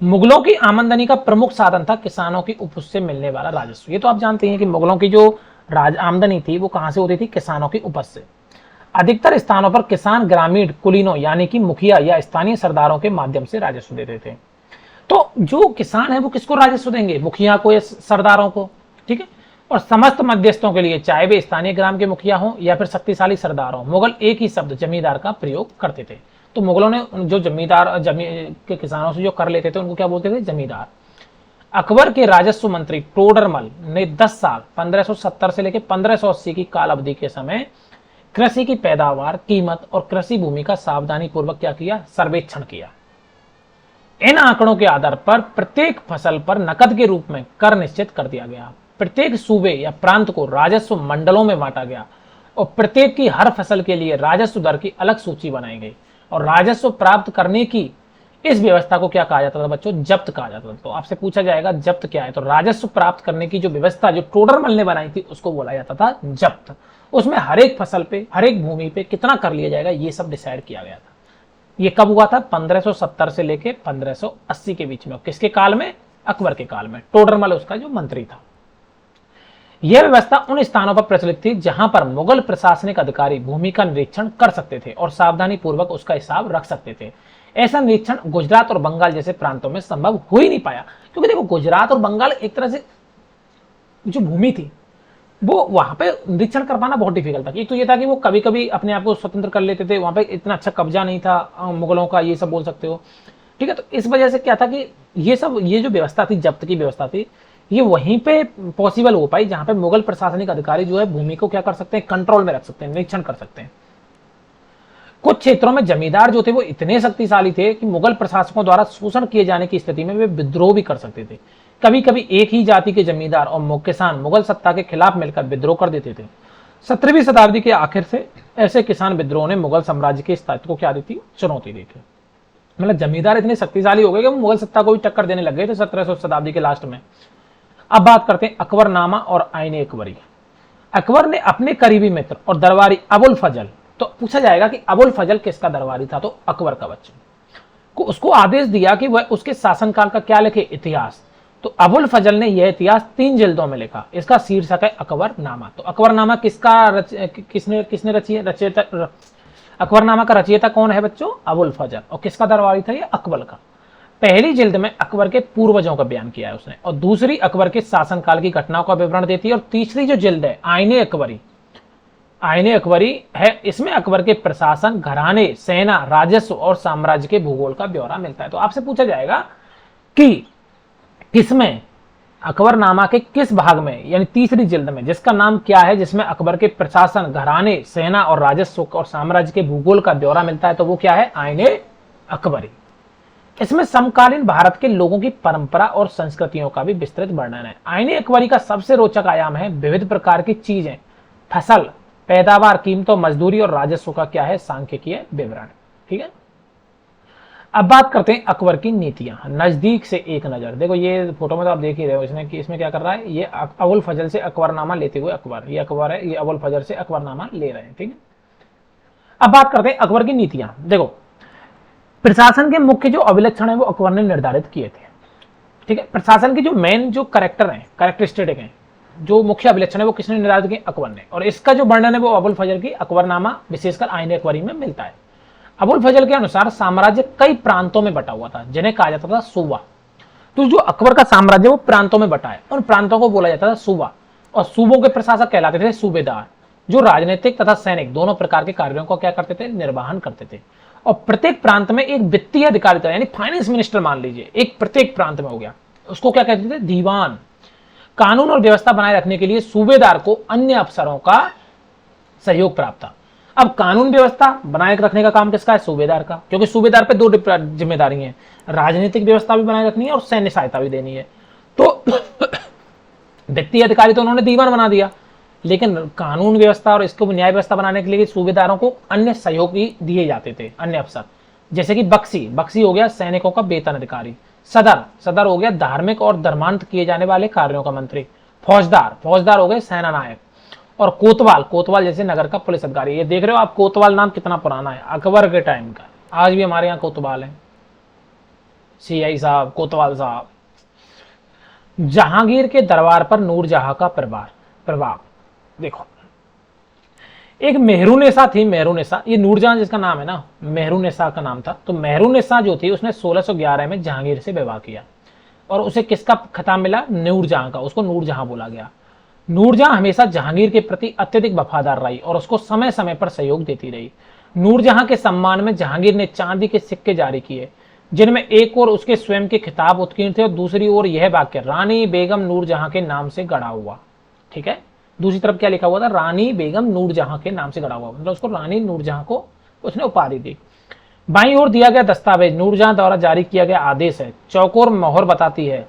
मुगलों की आमदनी का प्रमुख साधन था किसानों की उपज से मिलने वाला राजस्व। ये तो आप जानते हैं कि मुगलों की जो आमदनी थी वो कहां से होती थी, किसानों की उपज से। अधिकतर स्थानों पर किसान ग्रामीण कुलीनों यानी कि मुखिया या स्थानीय सरदारों के माध्यम से राजस्व देते थे। तो जो किसान है वो किसको राजस्व देंगे, मुखिया को या सरदारों को, ठीक है। और समस्त मध्यस्थों के लिए, चाहे वे स्थानीय ग्राम के मुखिया हो या फिर शक्तिशाली सरदार हो, मुगल एक ही शब्द जमींदार का प्रयोग करते थे। तो मुगलों ने जो जमींदार के किसानों से जो कर लेते थे उनको क्या बोलते थे, जमींदार। अकबर के राजस्व मंत्री टोडरमल ने 10 साल 1570 से लेकर 1580 की काल अवधि के समय कृषि की पैदावार, कीमत और कृषि भूमि का सावधानी पूर्वक क्या किया, सर्वेक्षण किया। इन आंकड़ों के आधार पर प्रत्येक फसल पर नकद के रूप में कर निश्चित कर दिया गया। प्रत्येक सूबे या प्रांत को राजस्व मंडलों में बांटा गया और प्रत्येक की हर फसल के लिए राजस्व दर की अलग सूची बनाई गई। और राजस्व प्राप्त करने की इस व्यवस्था को क्या कहा जाता था बच्चों, जब्त कहा जाता था। तो आपसे पूछा जाएगा जब्त क्या है, तो राजस्व प्राप्त करने की जो व्यवस्था जो टोडरमल ने बनाई थी उसको बोला जाता था जब्त। उसमें हर एक फसल पे, हर एक भूमि पे कितना कर लिया जाएगा ये सब डिसाइड किया गया था। ये कब हुआ था, 1570 से लेके 1580 के बीच में। किसके काल में, अकबर के काल में। टोडरमल उसका जो मंत्री था। यह व्यवस्था उन स्थानों पर प्रचलित थी जहां पर मुगल प्रशासनिक अधिकारी भूमि का निरीक्षण कर सकते थे और सावधानी पूर्वक उसका हिसाब रख सकते थे। ऐसा निरीक्षण गुजरात और बंगाल जैसे प्रांतों में संभव हो ही नहीं पाया, क्योंकि देखो गुजरात और बंगाल एक तरह से जो भूमि थी वो वहां पे निरीक्षण कर पाना बहुत डिफिकल्ट था। एक तो ये था कि वो कभी कभी अपने आप को स्वतंत्र कर लेते थे, वहां पे इतना अच्छा कब्जा नहीं था मुगलों का, ये सब बोल सकते हो, ठीक है। तो इस वजह से क्या था कि ये जो व्यवस्था थी, जब्त की व्यवस्था थी, ये वहीं पे पॉसिबल हो पाई जहां पे मुगल प्रशासनिक अधिकारी जो है भूमि को क्या कर सकते हैं, कंट्रोल में रख सकते हैं, निरीक्षण कर सकते हैं। कुछ क्षेत्रों में जमींदार जो थे वो इतने शक्तिशाली थे कि मुगल प्रशासकों द्वारा शोषण किए जाने की स्थिति में वे विद्रोह भी कर सकते थे। कभी कभी एक ही जाति के जमींदार और किसान मुगल सत्ता के खिलाफ मिलकर विद्रोह कर देते थे। 17वीं शताब्दी के आखिर से ऐसे किसान विद्रोह ने मुगल साम्राज्य के स्थायित्व को क्या दी थी, चुनौती दी थी। मतलब जमींदार इतने शक्तिशाली हो गए कि वो मुगल सत्ता को भी टक्कर देने लग गए थे 17वीं शताब्दी के लास्ट में। अब बात करते हैं अकबरनामा और आईने अकबरी। अकबर ने अपने करीबी मित्र और दरबारी अबुल फजल, तो पूछा जाएगा कि अबुल फजल किसका दरबारी था, तो अकबर का बच्चा, को उसको आदेश दिया कि वह उसके शासनकाल का क्या लिखे, इतिहास। तो अबुल फजल ने यह इतिहास 3 जिल्दों में लिखा। इसका शीर्षक है अकबरनामा। तो अकबरनामा किसने रची है, रचयिता अकबरनामा का रचयिता कौन है बच्चों, अबुल फजल। और किसका दरबारी था ये, अकबर का। पहली जिल्द में अकबर के पूर्वजों का बयान किया है उसने, और दूसरी अकबर के शासनकाल की घटनाओं का विवरण देती है। और तीसरी जो जिल्द है आईने अकबरी, आईने अकबरी है, इसमें अकबर के प्रशासन, घराने, सेना, राजस्व और साम्राज्य के भूगोल का ब्यौरा मिलता है। तो आपसे पूछा जाएगा कि किसमें, अकबरनामा के किस भाग में, यानी तीसरी जिल्द में, जिसका नाम क्या है, जिसमें अकबर के प्रशासन, घराने, सेना और राजस्व और साम्राज्य के भूगोल का ब्यौरा मिलता है, तो वो क्या है, आईने अकबरी। इसमें समकालीन भारत के लोगों की परंपरा और संस्कृतियों का भी विस्तृत वर्णन है। आईने अकबरी का सबसे रोचक आयाम है विविध प्रकार की चीजें, फसल, पैदावार, कीमतों, मजदूरी और राजस्व का क्या है, सांख्यिकीय विवरण। ठीक है, अब बात करते हैं अकबर की नीतियां, नजदीक से एक नजर। देखो ये फोटो में तो आप देख ही रहे हो इसमें कि इसमें क्या कर रहा है, ये अबुल फजल से अकबरनामा लेते हुए अकबर, ये अकबर है, ये अबुल फजल से अकबरनामा ले रहे हैं। ठीक है, अब बात करते हैं अकबर की नीतियां। देखो प्रशासन के मुख्य जो अभिलक्षण है वो अकबर ने निर्धारित किए थे। ठीक है, प्रशासन के जो मेन जो कैरेक्टर हैं, कैरेक्टरिस्टिक हैं, जो मुख्य अभिलक्षण है वो किसने निर्धारित किए, अकबर ने। और इसका जो वर्णन है वो अबुल फजल की अकबरनामा विशेषकर आईने अकबरी में मिलता है। अबुल फजल के अनुसार साम्राज्य कई प्रांतों में बटा हुआ था जिन्हें कहा जाता था सूबा। तो जो अकबर का साम्राज्य वो प्रांतों में बटा है, उन प्रांतों को बोला जाता था सूबा। और सूबों के प्रशासक कहलाते थे सूबेदार, जो राजनीतिक तथा सैनिक दोनों प्रकार के कार्यों को क्या करते थे, निर्वहन करते थे। और प्रत्येक प्रांत में एक वित्तीय अधिकारी था, यानी फाइनेंस मिनिस्टर मान लीजिए, एक प्रत्येक प्रांत में हो गया, उसको क्या कहते थे, दीवान। कानून और व्यवस्था बनाए रखने के लिए सूबेदार को अन्य अफसरों का सहयोग प्राप्त था। अब कानून व्यवस्था बनाए रखने का काम किसका है, सूबेदार का, क्योंकि सूबेदार पे 2 जिम्मेदारी है, राजनीतिक व्यवस्था भी बनाए रखनी है और सैन्य सहायता भी देनी है। तो वित्तीय अधिकारी तो उन्होंने दीवान बना दिया, लेकिन कानून व्यवस्था और इसको न्याय व्यवस्था बनाने के लिए सूबेदारों को अन्य सहयोगी दिए जाते थे, अन्य अफसर, जैसे कि बख्शी हो गया सैनिकों का वेतन अधिकारी, सदर हो गया धार्मिक और धर्मांत किए जाने वाले कार्यों का मंत्री, फौजदार हो गए सेना नायक, और कोतवाल जैसे नगर का पुलिस अधिकारी। ये देख रहे हो आप कोतवाल नाम कितना पुराना है, अकबर के टाइम का। आज भी हमारे यहाँ कोतवाल है, सीआई साहब, कोतवाल साहब। जहांगीर के दरबार पर नूरजहां का प्रभाव देखो, एक मेहरुनिसा थी, मेहरुनिसा, ये नूरजहां जिसका नाम है ना, मेहरुनिसा का नाम था। तो मेहरुनिसा जो थी उसने 1611 में जहांगीर से विवाह किया, और उसे किसका खिताब मिला, नूरजहां का, उसको नूरजहां बोला गया। नूरजहां हमेशा जहांगीर के प्रति अत्यधिक वफादार रही और उसको समय समय पर सहयोग देती रही। नूरजहां के सम्मान में जहांगीर ने चांदी के सिक्के जारी किए, जिनमें एक ओर उसके स्वयं के खिताब उत्कीर्ण थे और दूसरी ओर यह वाक्य रानी बेगम नूरजहां के नाम से गढ़ा हुआ। ठीक है, दूसरी तरफ क्या लिखा हुआ था, रानी बेगम नूरजहां के नाम से गढ़ा हुआ, मतलब उसको रानी नूरजहां को उसने उपाधि दी। बाईं ओर दिया गया दस्तावेज नूरजहां द्वारा जारी किया गया आदेश है। चौकोर मोहर बताती है,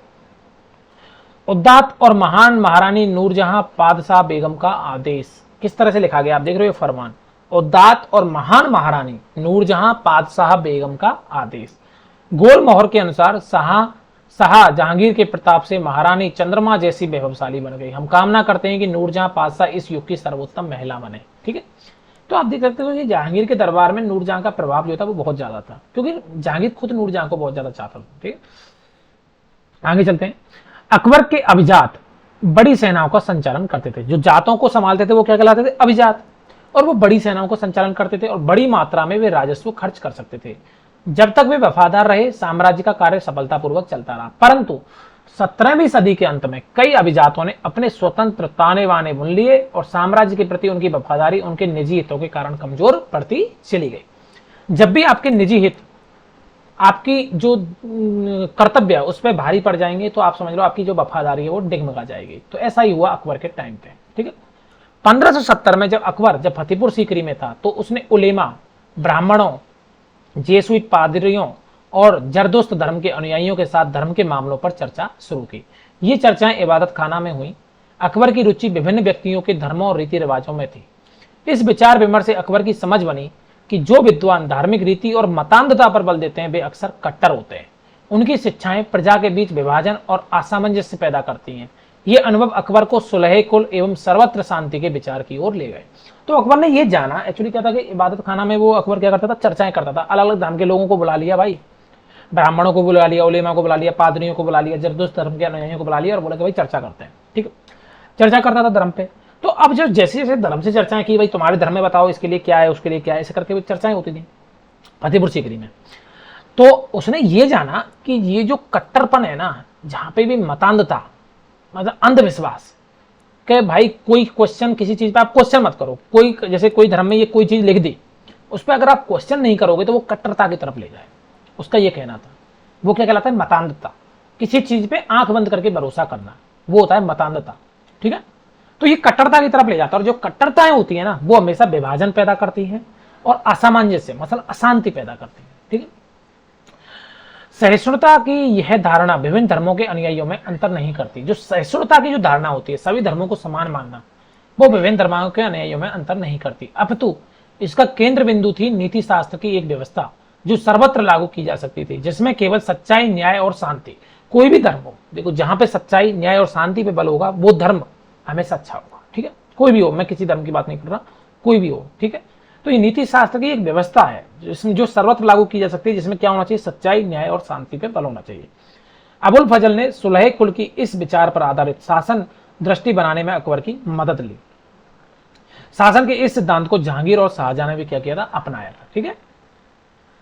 उद्दात और महान महारानी नूरजहां पादशाह बेगम का आदेश। किस तरह से लिखा गया आप देख रहे हो, फरमान, उद्दात और महान महारानी नूरजहां पादशाह बेगम का आदेश। गोल मोहर के अनुसार शाह जहांगीर के प्रताप से महारानी चंद्रमा जैसी वैभवशाली बन गई। हम कामना करते हैं कि नूरजहां पादशाह इस युग की सर्वोत्तम महिला बने। ठीक है, तो आप देख सकते हो कि जहांगीर के दरबार में नूरजहां का प्रभाव जो था वो बहुत ज्यादा था, क्योंकि जहांगीर खुद नूरजहां को बहुत ज्यादा चाहता था। ठीक है, आगे चलते हैं। अकबर के अभिजात बड़ी सेनाओं का संचालन करते थे। जो जातों को संभालते थे वो क्या कहलाते थे, अभिजात, और वो बड़ी सेनाओं को संचालन करते थे और बड़ी मात्रा में वे राजस्व खर्च कर सकते थे। जब तक वे वफादार रहे साम्राज्य का कार्य सफलतापूर्वक चलता रहा। परंतु 17वीं सदी के अंत में कई अभिजातों ने अपने स्वतंत्र ताने बाने बुन लिए और साम्राज्य के प्रति उनकी वफादारी उनके निजी हितों के कारण कमजोर पड़ती चली गई। जब भी आपके निजी हित, आपकी जो कर्तव्य है उस पर भारी पड़ जाएंगे तो आप समझ लो आपकी जो वफादारी है वो डिगमगा जाएगी। तो ऐसा ही हुआ अकबर के टाइम पे। ठीक है, 1570 में जब फतेहपुर सीकरी में था तो उसने उलेमा ब्राह्मणों, जेसुइट पादरियों और जरदोस्त धर्म के अनुयायियों के साथ धर्म के मामलों पर चर्चा शुरू की। ये चर्चाएं इबादत खाना में हुई। अकबर की रुचि विभिन्न व्यक्तियों के धर्मों और रीति रिवाजों में थी। इस विचार विमर्श से अकबर की समझ बनी कि जो विद्वान धार्मिक रीति और मतांधता पर बल देते हैं वे अक्सर कट्टर होते हैं। उनकी शिक्षाएं प्रजा के बीच विभाजन और असामंजस्य पैदा करती हैं। ये अनुभव अकबर को सुलह कुल एवं सर्वत्र शांति के विचार की ओर ले गए। तो अकबर ने ये जाना, एक्चुअली क्या था कि इबादत खाना में वो अकबर क्या करता था, चर्चाएं करता था। अलग अलग धर्म के लोगों को बुला लिया भाई, ब्राह्मणों को बुला लिया, उलेमा को बुला लिया, पादरियों को बुला लिया, जरदोस्त धर्म के अनुयायियों को बुला लिया और बोला कि भाई चर्चा करते हैं। ठीक है, चर्चा करता था धर्म पे। तो अब जो जैसे जैसे धर्म से चर्चाएं की, भाई तुम्हारे धर्म में बताओ इसके लिए क्या है, उसके लिए क्या है, ऐसे करके चर्चाएं होती थी फतेहपुर सीकरी में। तो उसने ये जाना कि ये जो कट्टरपन है ना, जहां पे भी मतांधता मतलब अंधविश्वास कि भाई कोई क्वेश्चन किसी चीज पे आप क्वेश्चन मत करो। कोई जैसे कोई धर्म में ये कोई चीज लिख दी, उस पर अगर आप क्वेश्चन नहीं करोगे तो वो कट्टरता की तरफ ले जाए, उसका ये कहना था। वो क्या कहलाता है, मतांधता। किसी चीज पे आंख बंद करके भरोसा करना, वो होता है मतांधता। ठीक है, तो ये कट्टरता की तरफ ले जाता है। और जो कट्टरताएं होती है ना, वो हमेशा विभाजन पैदा करती है और असामंजस्य मतलब अशांति पैदा करती है। ठीक है, सहिष्णुता की यह धारणा विभिन्न धर्मों के अनुयायियों में अंतर नहीं करती। जो सहिष्णुता की जो धारणा होती है, सभी धर्मों को समान मानना, वो विभिन्न धर्मों के अनुयायियों में अंतर नहीं करती। अपितु इसका केंद्र बिंदु थी नीति शास्त्र की एक व्यवस्था जो सर्वत्र लागू की जा सकती थी, जिसमें केवल सच्चाई, न्याय और शांति। कोई भी धर्म हो, देखो जहां पे सच्चाई, न्याय और शांति पे बल होगा वो धर्म हमेशा अच्छा होगा। ठीक है, कोई भी हो, मैं किसी धर्म की बात नहीं कर रहा, कोई भी हो। ठीक है, तो ये नीति शास्त्र की एक व्यवस्था है जिसमें जो सर्वत्र लागू की जा सकती है, जिसमें क्या होना चाहिए, सच्चाई, न्याय और शांति पे बल होना चाहिए। अबुल फजल ने सुलह कुल की इस विचार पर आधारित शासन दृष्टि बनाने में अकबर की मदद ली। शासन के इस सिद्धांत को जहांगीर और शाहजहां ने भी क्या किया था, अपनाया था। ठीक है,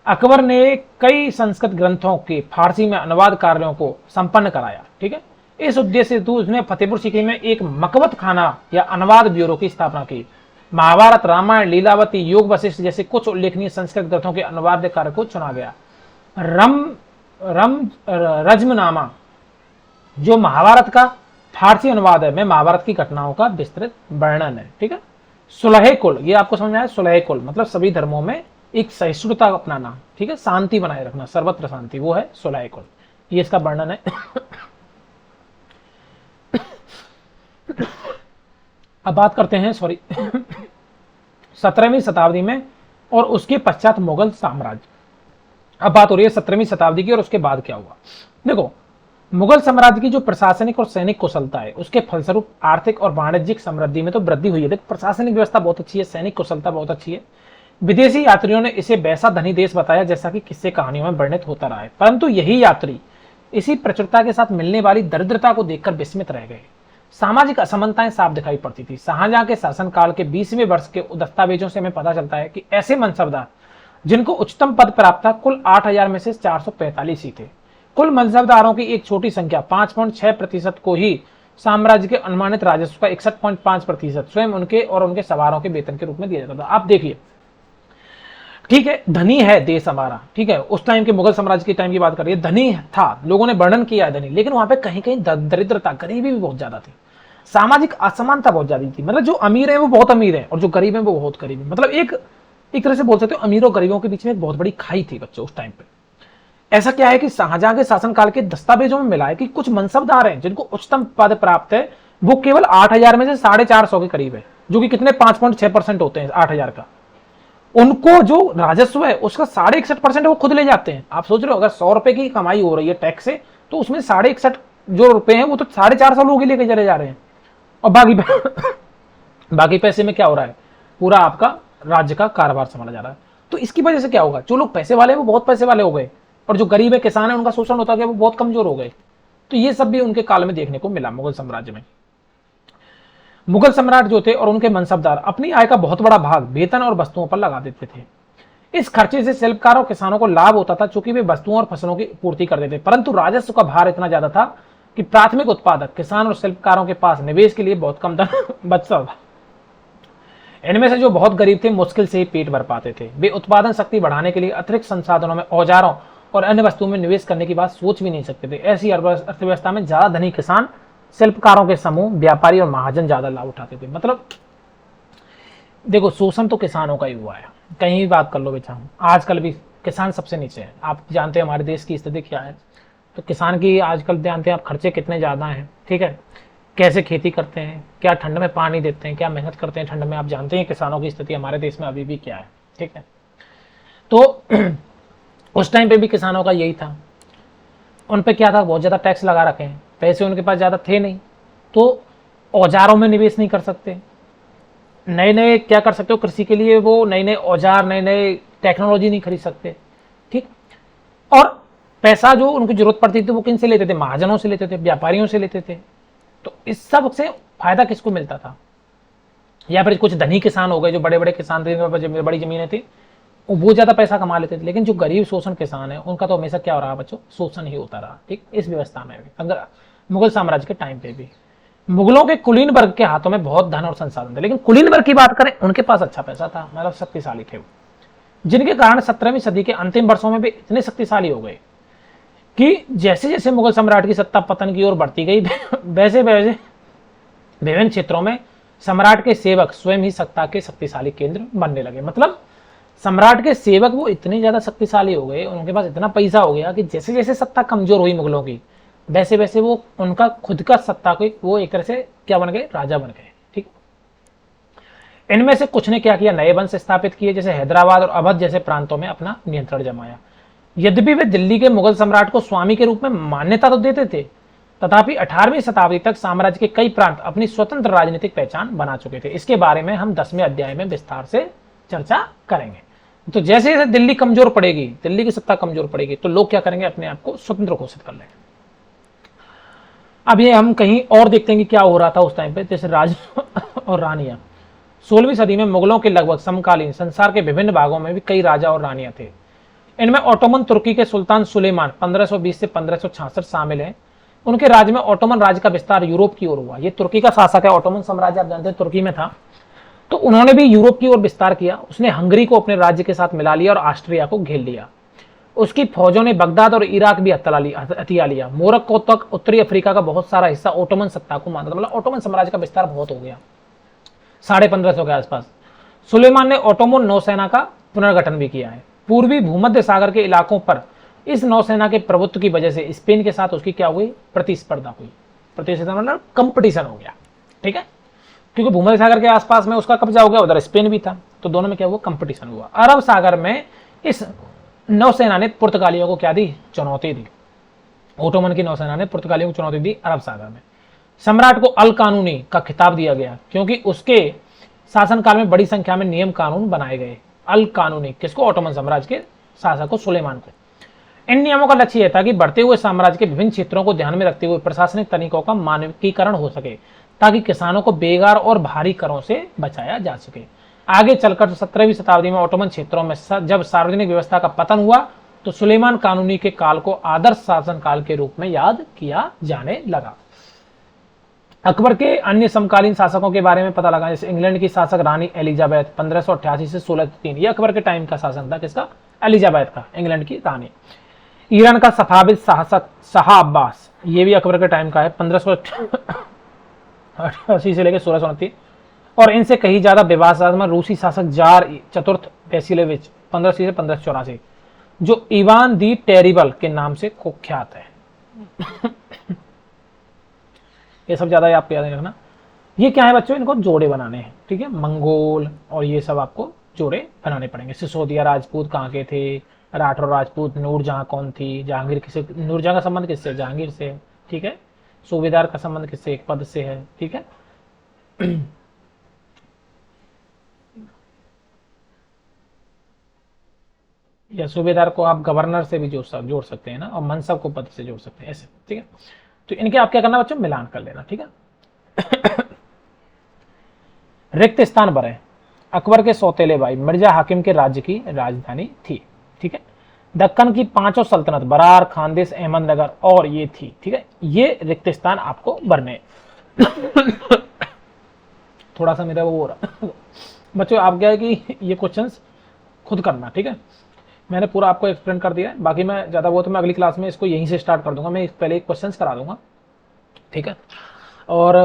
अकबर ने कई संस्कृत ग्रंथों के फारसी में अनुवाद कार्यों को संपन्न कराया। ठीक है, इस उद्देश्य से उसने फतेहपुर सीकरी में एक मकबत खाना या अनुवाद ब्यूरो की स्थापना की। महाभारत, रामायण, लीलावती, योग वशिष्ठ जैसे कुछ उल्लेखनीय संस्कृत ग्रंथों के अनुवाद कार्य को चुना गया। रज्मनामा जो महाभारत का फारसी अनुवाद है, में महाभारत की घटनाओं का विस्तृत वर्णन है। ठीक है, सुलह कुल, ये आपको समझ में आया, सुलह कुल मतलब सभी धर्मों में एक सहिष्णुता अपनाना। ठीक है, शांति बनाए रखना, सर्वत्र शांति, वो है सुलह कुल, ये इसका वर्णन है। अब बात करते हैं 17वीं शताब्दी में और उसके पश्चात मुगल साम्राज्य। अब बात हो रही है 17वीं शताब्दी की और उसके बाद क्या हुआ। देखो, मुगल साम्राज्य की जो प्रशासनिक और सैनिक कुशलता है, उसके फलस्वरूप आर्थिक और वाणिज्यिक समृद्धि में तो वृद्धि हुई है। देखो, प्रशासनिक व्यवस्था बहुत अच्छी है, सैनिक कुशलता बहुत अच्छी है। विदेशी यात्रियों ने इसे वैसा धनी देश बताया जैसा कि किस्से कहानियों में वर्णित होता रहा है, परंतु यही यात्री इसी प्रचुरता के साथ मिलने वाली दरिद्रता को देखकर विस्मित रह गए। सामाजिक असमानताएं साफ दिखाई पड़ती थी। शाहजहां के शासनकाल के 20वें वर्ष के दस्तावेजों से हमें पता चलता है कि ऐसे मनसबदार जिनको उच्चतम पद प्राप्त था, कुल 8000 में से 445 ही थे। कुल मनसबदारों की एक छोटी संख्या 5.6% को ही साम्राज्य के अनुमानित राजस्व का 61.5% स्वयं उनके और उनके सवारों के वेतन के रूप में दिया जाता था। आप देखिए, ठीक है, धनी है देश हमारा, ठीक है, उस टाइम के मुगल साम्राज्य के टाइम की बात कर रही है, धनी था, लोगों ने वर्णन किया है धनी, लेकिन वहां पे कहीं कहीं दरिद्रता, गरीबी भी बहुत ज्यादा थी, सामाजिक असमानता बहुत ज्यादा थी। मतलब जो अमीर है वो बहुत अमीर है और जो गरीब है वो बहुत गरीब है। मतलब एक तरह से बोल सकते हो अमीर और गरीबों के बीच में एक बहुत बड़ी खाई थी बच्चों उस टाइम पे। ऐसा क्या है कि शाहजहां के शासनकाल के दस्तावेजों में मिला है कि कुछ मनसबदार हैं जिनको उच्चतम पद प्राप्त है, वो केवल 8000 में से 450 के करीब है, जो कि कितने 5.6% होते हैं 8000 का। उनको जो राजस्व है उसका 61.5% वो खुद ले जाते हैं। आप सोच रहे हो, अगर 100 रुपए की कमाई हो रही है टैक्स से, तो उसमें 61.5 जो रुपए हैं वो तो 450 लोग ही लेके चले जा रहे हैं। और बाकी पैसे में क्या हो रहा है, पूरा आपका राज्य का कारोबार संभाला जा रहा है। तो इसकी वजह से क्या होगा, जो लोग पैसे वाले हैं वो बहुत पैसे वाले हो गए और जो गरीब है, किसान है, उनका शोषण होता गया, वो बहुत कमजोर हो गए। तो ये सब भी उनके काल में देखने को मिला मुगल साम्राज्य में। मुगल सम्राट जो थे और उनके मनसबदार अपनी आय का बहुत बड़ा भाग वेतन और वस्तुओं पर लगा देते थे। इस खर्चे से शिल्पकारों किसानों को लाभ होता था, चूंकि वे वस्तुओं और फसलों की पूर्ति करते थे, परंतु राजस्व का भार इतना ज्यादा था कि प्राथमिक उत्पादक किसान और शिल्पकारों के पास निवेश के लिए बहुत कम धन बचता था। इनमें से जो बहुत गरीब थे मुश्किल से ही पेट भर पाते थे। वे उत्पादन शक्ति बढ़ाने के लिए अतिरिक्त संसाधनों में, औजारों और अन्य वस्तुओं में निवेश करने की बात सोच भी नहीं सकते थे। ऐसी अर्थव्यवस्था में ज्यादा धनी किसान, शिल्पकारों के समूह, व्यापारी और महाजन ज्यादा लाभ उठाते थे। मतलब देखो, शोषण तो किसानों का ही हुआ है, कहीं भी बात कर लो बेटा, आजकल भी किसान सबसे नीचे है। आप जानते हैं हमारे देश की स्थिति क्या है, तो किसान की आजकल जानते हैं आप खर्चे कितने ज़्यादा हैं, ठीक है। कैसे खेती करते हैं, क्या ठंड में पानी देते हैं, क्या मेहनत करते हैं ठंड में, आप जानते हैं किसानों की स्थिति हमारे देश में अभी भी क्या है, ठीक है। तो उस टाइम पे भी किसानों का यही था, उन पे क्या था, बहुत ज़्यादा टैक्स लगा रखे हैं, पैसे उनके पास ज़्यादा थे नहीं, तो औजारों में निवेश नहीं कर सकते, नए नए क्या कर सकते हो कृषि के लिए, वो नए नए औजार, नए नए टेक्नोलॉजी नहीं खरीद सकते, ठीक। और पैसा जो उनको जरूरत पड़ती थी वो किन से लेते थे, महाजनों से लेते थे, व्यापारियों से लेते थे। तो इस सब से फायदा किसको मिलता था, या फिर कुछ धनी किसान हो गए जो बड़े बड़े किसान थे, बड़ी जमीनें थी, वो ज्यादा पैसा कमा लेते थे। लेकिन जो गरीब शोषण किसान है उनका तो हमेशा क्या हो रहा बच्चों, शोषण ही होता रहा, ठीक। इस व्यवस्था में भी अगर मुगल साम्राज्य के टाइम पे भी मुगलों के कुलीन वर्ग के हाथों में बहुत धन और संसाधन थे, लेकिन कुलीन वर्ग की बात करें उनके पास अच्छा पैसा था, मतलब शक्तिशाली थे वो, जिनके कारण 17वीं सदी के अंतिम वर्षों में भी इतने शक्तिशाली हो गए कि जैसे जैसे मुगल सम्राट की सत्ता पतन की ओर बढ़ती गई वैसे वैसे विभिन्न क्षेत्रों में सम्राट के सेवक स्वयं ही सत्ता के शक्तिशाली केंद्र बनने लगे। मतलब सम्राट के सेवक वो इतने ज्यादा शक्तिशाली हो गए, उनके पास इतना पैसा हो गया कि जैसे जैसे सत्ता कमजोर हुई मुगलों की, वैसे वैसे वो उनका खुद का सत्ता को वो एक तरह से क्या बन गए, राजा बन गए, ठीक। इनमें से कुछ ने क्या किया, नए वंश स्थापित किए, जैसे हैदराबाद और अवध जैसे प्रांतों में अपना नियंत्रण जमाया। यद्यपि वे दिल्ली के मुगल सम्राट को स्वामी के रूप में मान्यता तो देते थे, तथापि 18वीं शताब्दी तक साम्राज्य के कई प्रांत अपनी स्वतंत्र राजनीतिक पहचान बना चुके थे। इसके बारे में हम 10वें अध्याय में विस्तार से चर्चा करेंगे। तो जैसे जैसे दिल्ली कमजोर पड़ेगी, दिल्ली की सत्ता कमजोर पड़ेगी, तो लोग क्या करेंगे, अपने आप को स्वतंत्र घोषित कर लेंगे। अब ये हम कहीं और देखते हैं कि क्या हो रहा था उस टाइम पे, जैसे राज और रानियां। 16वीं सदी में मुगलों के लगभग समकालीन संसार के विभिन्न भागों में भी कई राजा और रानियां थे। इनमें ओटोमन तुर्की के सुल्तान सुलेमान 1520 से 1566 शामिल हैं। उनके राज्य में ओटोमन राज्य का विस्तार यूरोप की ओर हुआ। ये तुर्की का शासक है, ओटोमन साम्राज्य आप जानते हैं तुर्की में था, तो उन्होंने भी यूरोप की ओर विस्तार किया। उसने हंगरी को अपने राज्य के साथ मिला लिया और ऑस्ट्रिया को घेर लिया। उसकी फौजों ने बगदाद और इराक भी हथिया लिया। मोरक्को तक उत्तरी अफ्रीका का बहुत सारा हिस्सा ओटोमन सत्ता को मानता था। मतलब ओटोमन साम्राज्य का विस्तार बहुत हो गया 1550 के आसपास। सुलेमान ने ओटोमन नौसेना का पुनर्गठन भी किया है। पूर्वी भूमध्य सागर के इलाकों पर इस नौसेना के प्रभुत्व की वजह से स्पेन के साथ उसकी क्या हुई, प्रतिस्पर्धा हुई। प्रतिस्पर्धा मतलब कंपटीशन हो गया, ठीक है, क्योंकि भूमध्य सागर के आसपास में उसका कब्जा हो गया, उधर स्पेन भी था, तो दोनों में क्या हुआ, कंपटीशन हुआ। अरब सागर में इस नौसेना ने पुर्तगालियों को क्या दी, चुनौती दी। ओटोमन की नौसेना ने पुर्तगालियों को चुनौती दी अरब सागर में। सम्राट को अल कानूनी का खिताब दिया गया क्योंकि उसके शासनकाल में बड़ी संख्या में नियम कानून बनाए गए। अल कानूनी किसको, ओटोमन साम्राज्य के शासक को, सुलेमान को। इन नियमों का लक्ष्य यह था कि बढ़ते हुए साम्राज्य के विभिन्न क्षेत्रों को ध्यान में रखते हुए प्रशासनिक तरीकों का मानकीकरण हो सके, ताकि किसानों को बेगार और भारी करों से बचाया जा सके। आगे चलकर 17वीं शताब्दी में ओटोमन क्षेत्रों में जब सार्वजनिक व्यवस्था का पतन हुआ, तो सुलेमान कानूनी के काल को आदर्श शासन काल के रूप में याद किया जाने लगा। अकबर के अन्य समकालीन शासकों के बारे में पता लगा, जैसे इंग्लैंड की शासक रानी एलिजाबेथ 1588 से 1603, ये अकबर के टाइम का शासन था, किसका, एलिजाबेथ का, इंग्लैंड की रानी। ईरान का सफाविद शासक शाह अब्बास, ये भी अकबर के टाइम का है, 1588 से लेकर 1629। और इनसे कहीं ज्यादा विवादास्पद रूसी शासक जार चतुर्थ बेसिलेविच 1580 से 1584, जो इवान दी टेरिबल के नाम से कुख्यात है। ये सब ज्यादा आपको याद नहीं रखना। ये क्या है बच्चों, इनको जोड़े बनाने हैं, ठीक है, मंगोल और ये सब आपको जोड़े बनाने पड़ेंगे। सिसोदिया राजपूत कहाँ के थे, राठौर राजपूत, नूरजहां कौन थी, जहांगीर किससे, नूरजहां का संबंध किससे, जहांगीर से, ठीक है, सूबेदार का संबंध किससे, एक पद से है, ठीक है। या सूबेदार को आप गवर्नर से भी जोड़ सकते हैं ना, और मनसब को पद से जोड़ सकते हैं, ऐसे, ठीक है। तो इनके आप क्या करना बच्चों, मिलान कर लेना, ठीक है। रिक्त स्थान भरे, अकबर के सौतेले भाई मिर्जा हाकिम के राज्य की राजधानी थी, ठीक है। दक्कन की 5 सल्तनत बरार, खानदेश, अहमदनगर और ये थी, ठीक है। ये रिक्त स्थान आपको भरने। थोड़ा सा मेरा वो हो रहा बच्चों, आप क्या है कि ये क्वेश्चंस खुद करना, ठीक है। मैंने पूरा आपको एक्सप्लेन कर दिया है, बाकी मैं ज़्यादा वो तो मैं अगली क्लास में इसको यहीं से स्टार्ट कर दूंगा। मैं पहले एक क्वेश्चंस करा दूंगा, ठीक है, और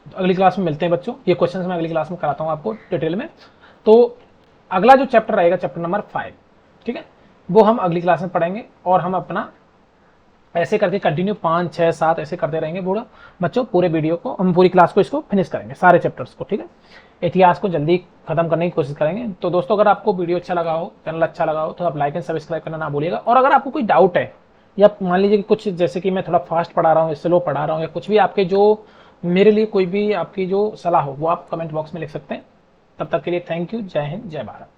अगली क्लास में मिलते हैं बच्चों। ये क्वेश्चंस मैं अगली क्लास में कराता हूँ आपको डिटेल में। तो अगला जो चैप्टर रहेगा चैप्टर नंबर 5, ठीक है, वो हम अगली क्लास में पढ़ेंगे और हम अपना ऐसे करके कंटिन्यू 5, 6, 7 ऐसे करते रहेंगे पूरा बच्चों, पूरे वीडियो को हम पूरी क्लास को इसको फिनिश करेंगे सारे चैप्टर्स को, ठीक है। इतिहास को जल्दी खत्म करने की कोशिश करेंगे। तो दोस्तों अगर आपको वीडियो अच्छा लगा हो, चैनल अच्छा लगा हो, तो आप लाइक एंड सब्सक्राइब करना ना भूलिएगा। और अगर आपको कोई डाउट है या मान लीजिए कि कुछ जैसे कि मैं थोड़ा फास्ट पढ़ा रहा हूँ, स्लो पढ़ा रहा हूँ, या कुछ भी आपके जो मेरे लिए कोई भी आपकी जो सलाह हो वो आप कमेंट बॉक्स में लिख सकते हैं। तब तक के लिए थैंक यू। जय हिंद, जय भारत।